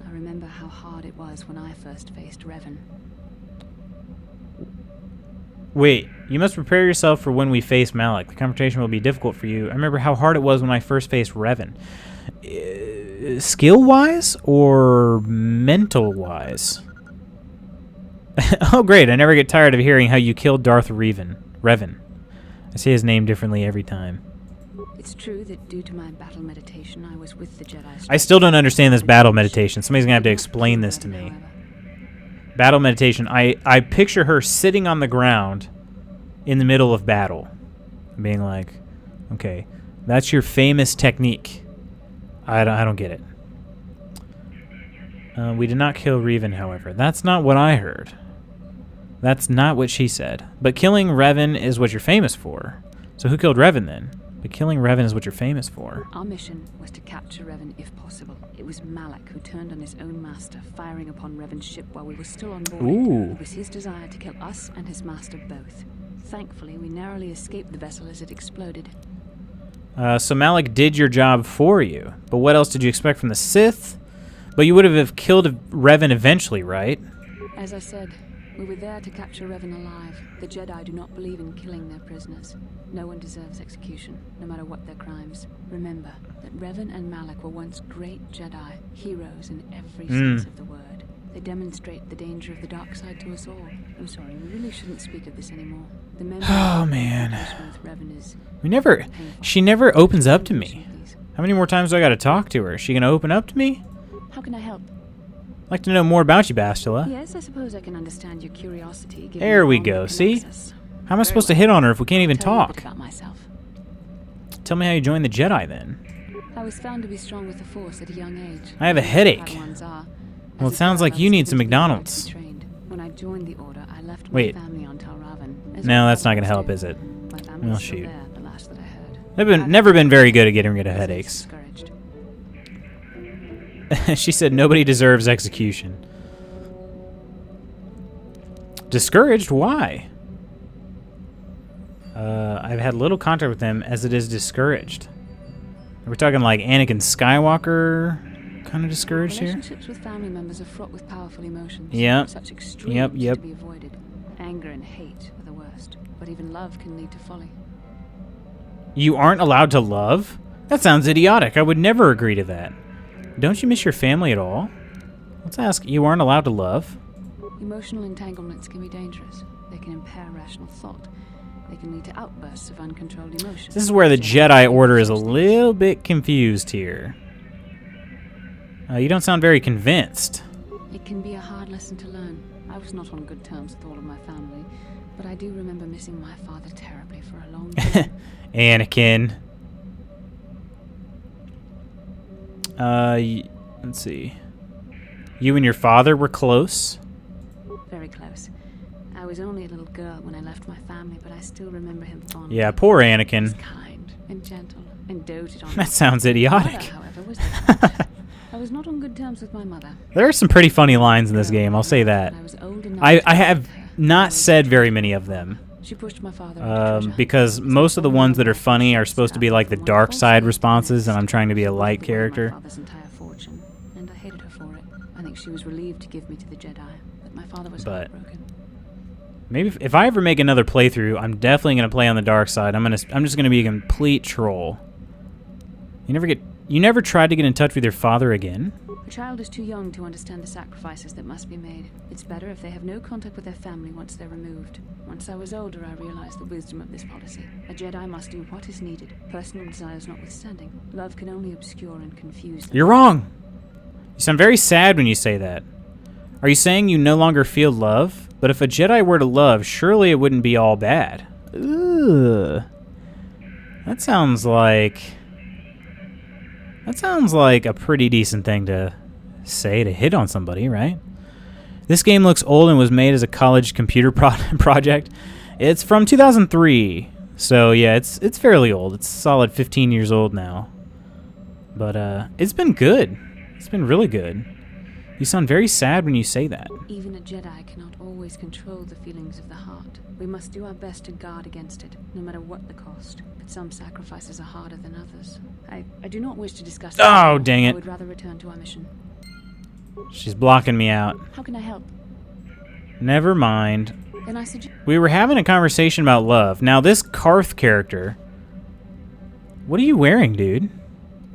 I remember how hard it was when I first faced Revan. Wait, you must prepare yourself for when we face Malik. The confrontation will be difficult for you. I remember how hard it was when I first faced Revan. Skill-wise or mental-wise? Oh, great. I never get tired of hearing how you killed Darth Revan. I say his name differently every time. It's true that due to my battle meditation, I was with the Jedi. I still don't understand this battle meditation. Somebody's going to have to explain this to me. Battle meditation. I picture her sitting on the ground in the middle of battle. Being like, okay, that's your famous technique. I don't get it. We did not kill Revan, however. That's not what I heard. That's not what she said. But killing Revan is what you're famous for. So who killed Revan then? But killing Revan is what you're famous for. Our mission was to capture Revan if possible. It was Malak who turned on his own master, firing upon Revan's ship while we were still on board. Ooh. It was his desire to kill us and his master both. Thankfully, we narrowly escaped the vessel as it exploded. So Malak did your job for you. But what else did you expect from the Sith? But you would have killed Revan eventually, right? As I said, we were there to capture Revan alive. The Jedi do not believe in killing their prisoners. No one deserves execution, no matter what their crimes. Remember that Revan and Malak were once great Jedi, heroes in every sense of the word. They demonstrate the danger of the dark side to us all. I'm sorry, we really shouldn't speak of this anymore. The memory Oh man. with Revan is She never opens up to me. How many more times do I gotta talk to her? Is she gonna open up to me? How can I help? I'd like to know more about you, Bastila. Yes, I suppose I can understand your curiosity. There we go, see? How am I supposed to hit on her if we can't even talk? About myself. Tell me how you joined the Jedi then. I was found to be strong with the Force at a young age. I have a headache. Padawans are. Well, As it a sounds child, like I you was need given some to the Order to McDonald's. be trained. When I joined the Order, I left Wait. my family on Talravan. as No, all that's not gonna Padawans help, do. is it? My family Well, is still shoot. there, the last that I heard. They've never been very good at getting rid of headaches. Discouraged. She said nobody deserves execution. Discouraged? Why? I've had little contact with them as it is discouraged. We're talking like Anakin Skywalker kind of discouraged here? Relationships with family members are fraught with powerful emotions. Yep. Such extremes Yep. to be avoided. Anger and hate are the worst, but even love can lead to folly. You aren't allowed to love? That sounds idiotic. I would never agree to that. Don't you miss your family at all? Let's ask, you aren't allowed to love? Emotional entanglements can be dangerous. They can impair rational thought. They can lead to outbursts of uncontrolled emotions. This is where the Jedi Order is a little bit confused here. You don't sound very convinced. It can be a hard lesson to learn. I was not on good terms with all of my family, but I do remember missing my father terribly for a long time. Anakin. Let's see. You and your father were close? Very close. I was only a little girl when I left my family, but I still remember him fondly. Yeah, poor He was Anakin. kind and gentle and doted on me. That sounds My idiotic. mother, however, was different. I was not on good terms with my mother. There are some pretty funny lines in this game, I'll say that. I was old enough I to have love her. not said very many of them. She pushed my father into treasure. Because most of the ones that are funny are supposed to be like the dark side responses, and I'm trying to be a light character. My father's entire fortune, and I hated her for it. I think she was relieved to give me to the Jedi, but my father was heartbroken. Maybe if I ever make another playthrough, I'm definitely gonna play on the dark side. I'm just gonna be a complete troll. You never tried to get in touch with your father again? A child is too young to understand the sacrifices that must be made. It's better if they have no contact with their family once they're removed. Once I was older, I realized the wisdom of this policy. A Jedi must do what is needed, personal desires notwithstanding. Love can only obscure and confuse them. You're wrong. You sound very sad when you say that. Are you saying you no longer feel love? But if a Jedi were to love, surely it wouldn't be all bad. Ugh. That sounds like a pretty decent thing to say to hit on somebody, right? This game looks old and was made as a college computer project. It's from 2003. So yeah, it's fairly old. It's a solid 15 years old now. But it's been good. It's been really good. You sound very sad when you say that. Even a Jedi cannot always control the feelings of the heart. We must do our best to guard against it, no matter what the cost. But some sacrifices are harder than others. I do not wish to discuss this. Oh, dang it. I would rather return to our mission. She's blocking me out. How can I help? Never mind. Then I suggest... We were having a conversation about love. Now, this Karth character... What are you wearing, dude?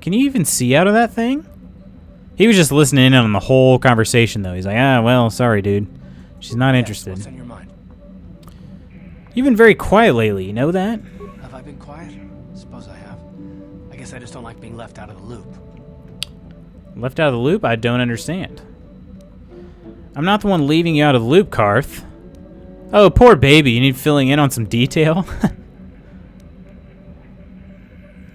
Can you even see out of that thing? He was just listening in on the whole conversation, though. He's like, well, sorry, dude. She's not interested. What's on your mind? You've been very quiet lately, you know that? Have I been quiet? Suppose I have. I guess I just don't like being left out of the loop. Left out of the loop? I don't understand. I'm not the one leaving you out of the loop, Karth. Oh, poor baby. You need filling in on some detail?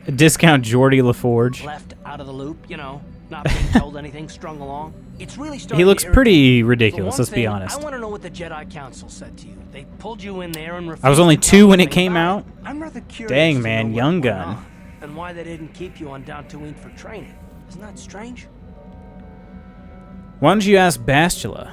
A discount Geordie LaForge. Left out of the loop, you know, not being told anything, strung along. It's really starting He looks to pretty ridiculous, let's be thing, honest. I want to know what the Jedi Council said to you. They pulled you in there and refused I was only to 2 tell when you it came about out. it. I'm rather curious Dang, to man, know young what went gun. on and why they didn't keep you on Dantooine for training. Isn't that strange? Why don't you ask Bastila?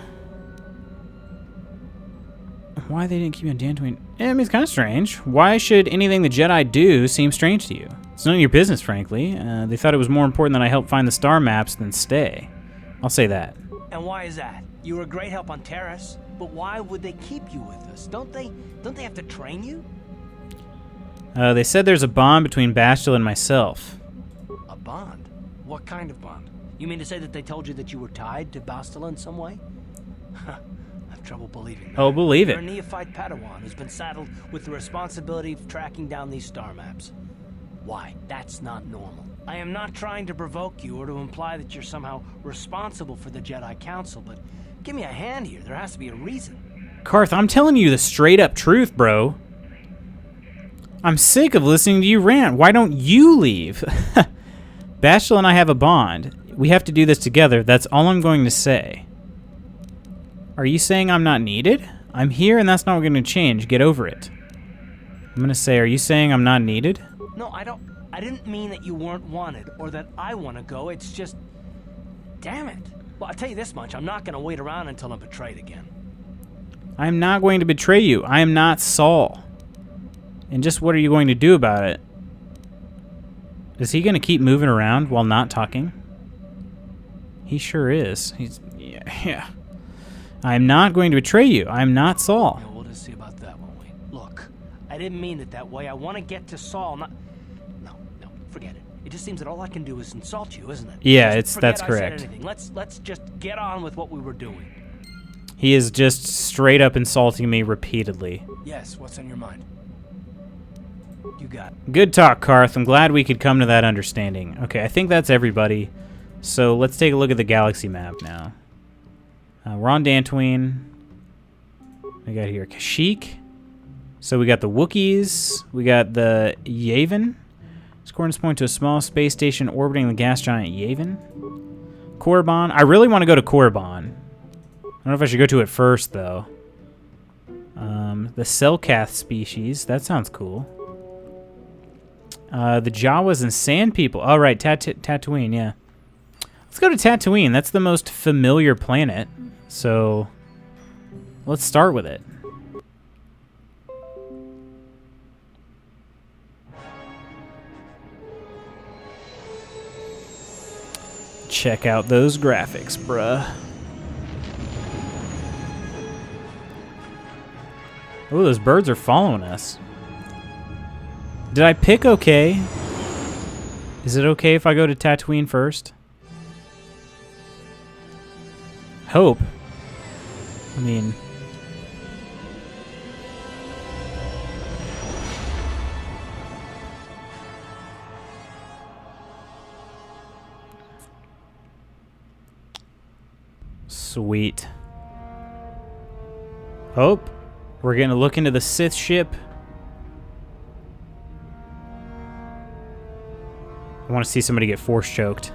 Why they didn't keep you on Dantooine? I mean, it's kind of strange. Why should anything the Jedi do seem strange to you? It's none of your business, frankly. They thought it was more important that I help find the star maps than stay. I'll say that. And why is that? You were a great help on Terrace, but why would they keep you with us? Don't they have to train you? They said there's a bond between Bastila and myself. A bond? What kind of bond? You mean to say that they told you that you were tied to Bastila in some way? I have trouble believing that. Oh, believe it. You're a neophyte Padawan who's been saddled with the responsibility of tracking down these star maps. Why? That's not normal. I am not trying to provoke you or to imply that you're somehow responsible for the Jedi Council, but give me a hand here. There has to be a reason. Karth, I'm telling you the straight-up truth, bro. I'm sick of listening to you rant. Why don't you leave? Bastila and I have a bond. We have to do this together. That's all I'm going to say. Are you saying I'm not needed? I'm here and that's not going to change. Get over it. I'm going to say, are you saying I'm not needed? No, I didn't mean that you weren't wanted or that I want to go. It's just... Damn it. Well, I'll tell you this much. I'm not going to wait around until I'm betrayed again. I'm not going to betray you. I am not Saul. And just what are you going to do about it? Is he going to keep moving around while not talking? He sure is. Yeah. I'm not going to betray you. I'm not Saul. Yeah, we'll just see about that, won't we? Look, I didn't mean it that way. I want to get to Saul, not... No, forget it. It just seems that all I can do is insult you, isn't it? Yeah, just that's forget correct. I said anything. Let's just get on with what we were doing. He is just straight up insulting me repeatedly. Yes, what's on your mind? You got it. Good talk, Karth. I'm glad we could come to that understanding. Okay, I think that's everybody. So let's take a look at the galaxy map now. We're on Dantooine. We got here Kashyyyk. So we got the Wookiees. We got the Yavin. Its coordinates point to a small space station orbiting the gas giant Yavin. Korriban. I really want to go to Korriban. I don't know if I should go to it first, though. The Selkath species. That sounds cool. The Jawas and Sand People. Oh, right. Tatooine, yeah. Let's go to Tatooine. That's the most familiar planet. So, let's start with it. Check out those graphics, bruh. Oh, those birds are following us. Did I pick okay? Is it okay if I go to Tatooine first? Hope. I mean... Sweet. Hope. We're gonna look into the Sith ship. I want to see somebody get force choked.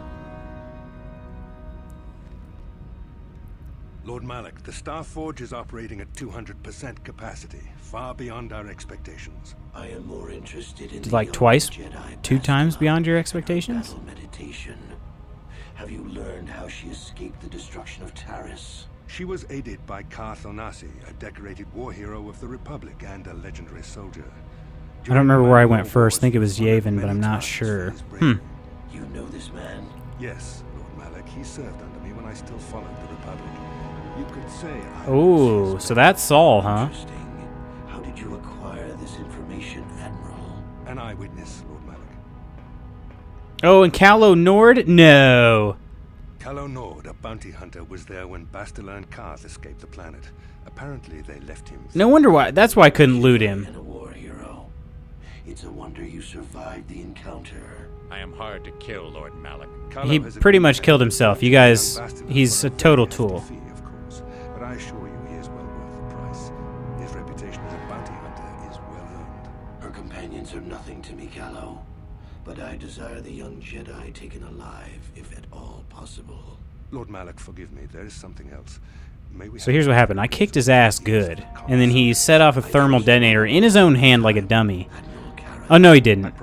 Lord Malak, the Star Forge is operating at 200% capacity, far beyond our expectations. I am more interested in Like twice, 2 times beyond your expectations? battle meditation. Have you learned how she escaped the destruction of Taris? She was aided by Karth Onasi, a decorated war hero of the Republic and a legendary soldier. I don't remember where I went first. I think it was Yavin, but I'm not sure. You know this man? Yes, Lord Malak. He served under me when I still followed the Republic. You could say I Oh, so that's Saul, huh? Interesting. How did you acquire this information, Admiral? an eyewitness, Lord Malak. Oh, and Calo Nord? No. Calo Nord, a bounty hunter, was there when Bastila and Karth escaped the planet. Apparently, they left him. No wonder why. That's why I couldn't loot him. And a war hero. It's a wonder you survived the encounter. I am hard to kill, Lord Malak. He pretty much killed himself. You guys, he's a total tool. Of course, but I assure you, he is well worth the price. His reputation as a bounty hunter is well earned. Her companions are nothing to me, Calo. But I desire the young Jedi taken alive, if at all possible. Lord Malak, forgive me. There is something else. May we So here's what happened. I kicked his ass good, and then he set off a thermal detonator in his own hand like a dummy. Oh, no, he didn't.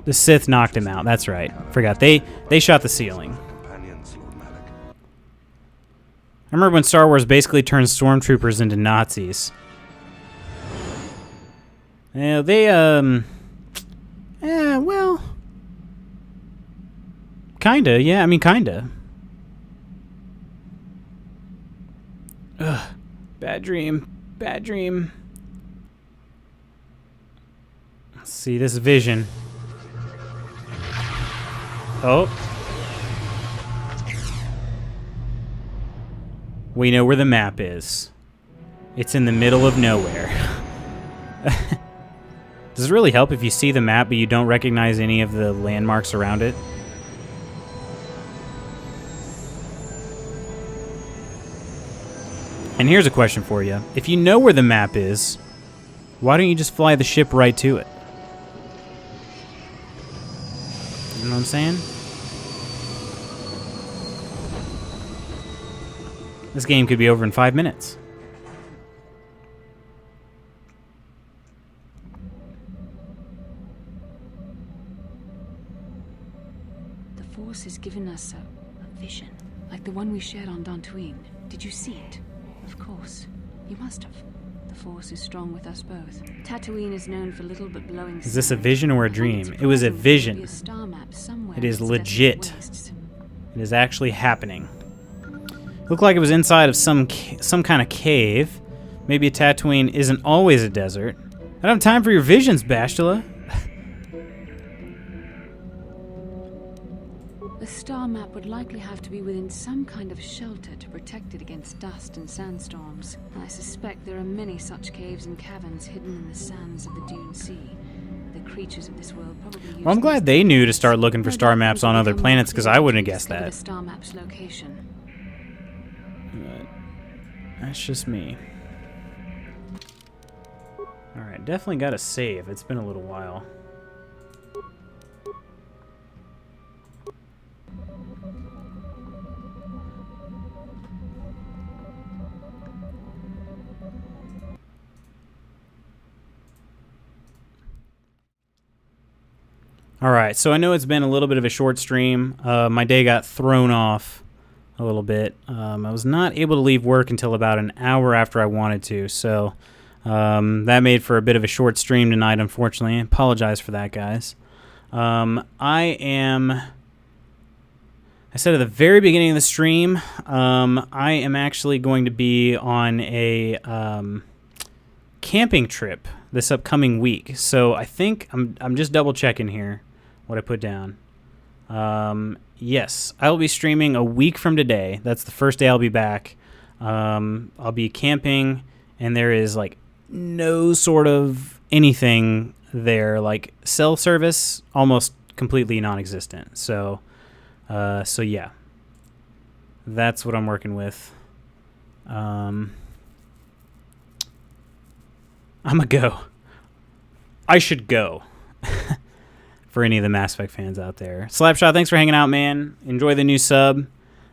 The Sith knocked him out. That's right. Forgot. They shot the ceiling. I remember when Star Wars basically turned stormtroopers into Nazis. Yeah, they, yeah, well... Kinda, yeah, I mean, kinda. Ugh. Bad dream. Bad dream. Let's see this vision. Oh. We know where the map is. It's in the middle of nowhere. Does it really help if you see the map but you don't recognize any of the landmarks around it? And here's a question for you. If you know where the map is, why don't you just fly the ship right to it? You know what I'm saying? This game could be over in 5 minutes. The Force has given us a vision, like the one we shared on Dantooine. Did you see it? Of course. You must have. The Force is strong with us both. Tatooine is known for little but glowing. Is this a vision or a dream? It was a vision. It is legit. It is actually happening. Looked like it was inside of some kind of cave. Maybe a Tatooine isn't always a desert. I don't have time for your visions, Bastila. The star map would likely have to be within some kind of shelter to protect it against dust and sandstorms. I suspect there are many such caves and caverns hidden in the sands of the Dune Sea. The creatures of this world probably use. Well, I'm glad they knew to start looking for star maps on other planets, because I wouldn't have guessed that. The star map's location. But that's just me. Alright, definitely got to save. It's been a little while. Alright, so I know it's been a little bit of a short stream. My day got thrown off a little bit. I was not able to leave work until about an hour after I wanted to, so that made for a bit of a short stream tonight, unfortunately. I apologize for that, guys. I am I said at the very beginning of the stream, I am actually going to be on a camping trip this upcoming week. So I think I'm just double checking here what I put down. Yes, I will be streaming a week from today. That's the first day I'll be back. I'll be camping, and there is like no sort of anything there, like cell service almost completely non-existent. So yeah, that's what I'm working with. I'm a go. I should go. For any of the Mass Effect fans out there. Slapshot, thanks for hanging out, man. Enjoy the new sub.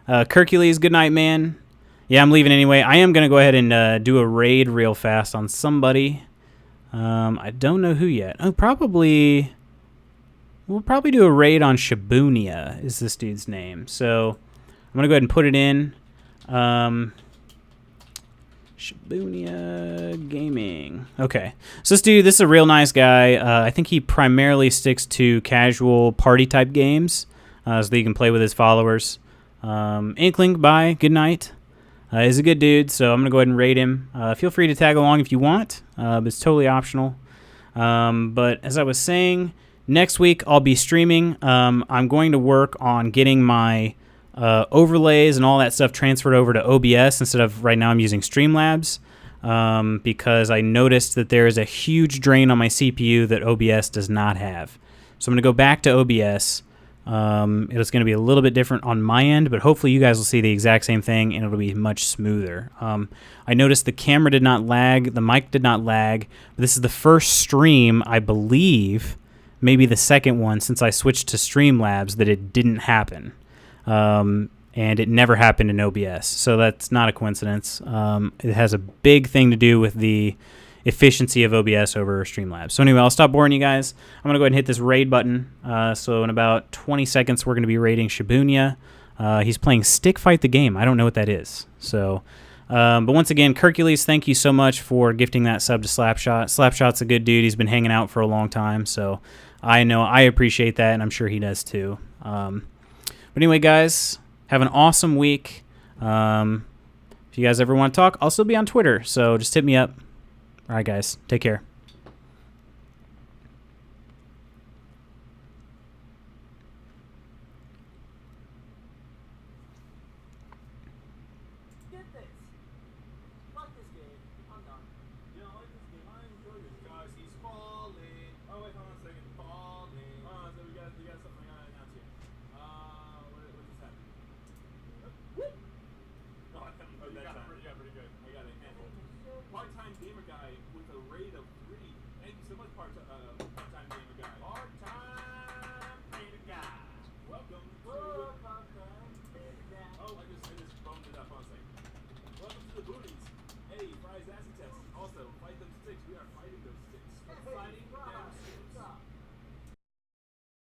Hercules, good night, man. Yeah, I'm leaving anyway. I am going to go ahead and do a raid real fast on somebody. I don't know who yet. Oh, we'll probably do a raid on Shibuya is this dude's name. So I'm going to go ahead and put it in. Shibuya Gaming. Okay. So this is a real nice guy. I think he primarily sticks to casual party type games so that you can play with his followers. Inkling, bye. Good night. He's a good dude, so I'm going to go ahead and raid him. Feel free to tag along if you want. It's totally optional. But as I was saying, next week I'll be streaming. I'm going to work on getting my overlays and all that stuff transferred over to OBS instead of right now I'm using Streamlabs because I noticed that there is a huge drain on my CPU that OBS does not have. So I'm going to go back to OBS. It's going to be a little bit different on my end, but hopefully you guys will see the exact same thing and it'll be much smoother. I noticed the camera did not lag, the mic did not lag, but this is the first stream, I believe, maybe the second one since I switched to Streamlabs that it didn't happen. And it never happened in OBS, so that's not a coincidence. It has a big thing to do with the efficiency of OBS over Streamlabs. So anyway, I'll stop boring you guys. I'm going to go ahead and hit this raid button. So in about 20 seconds, we're going to be raiding Shibuya. He's playing Stick Fight the Game. I don't know what that is. So, but once again, Hercules, thank you so much for gifting that sub to Slapshot. Slapshot's a good dude. He's been hanging out for a long time, so I know I appreciate that, and I'm sure he does too. But anyway, guys, have an awesome week. If you guys ever want to talk, I'll still be on Twitter, so just hit me up. All right, guys, take care. Get this.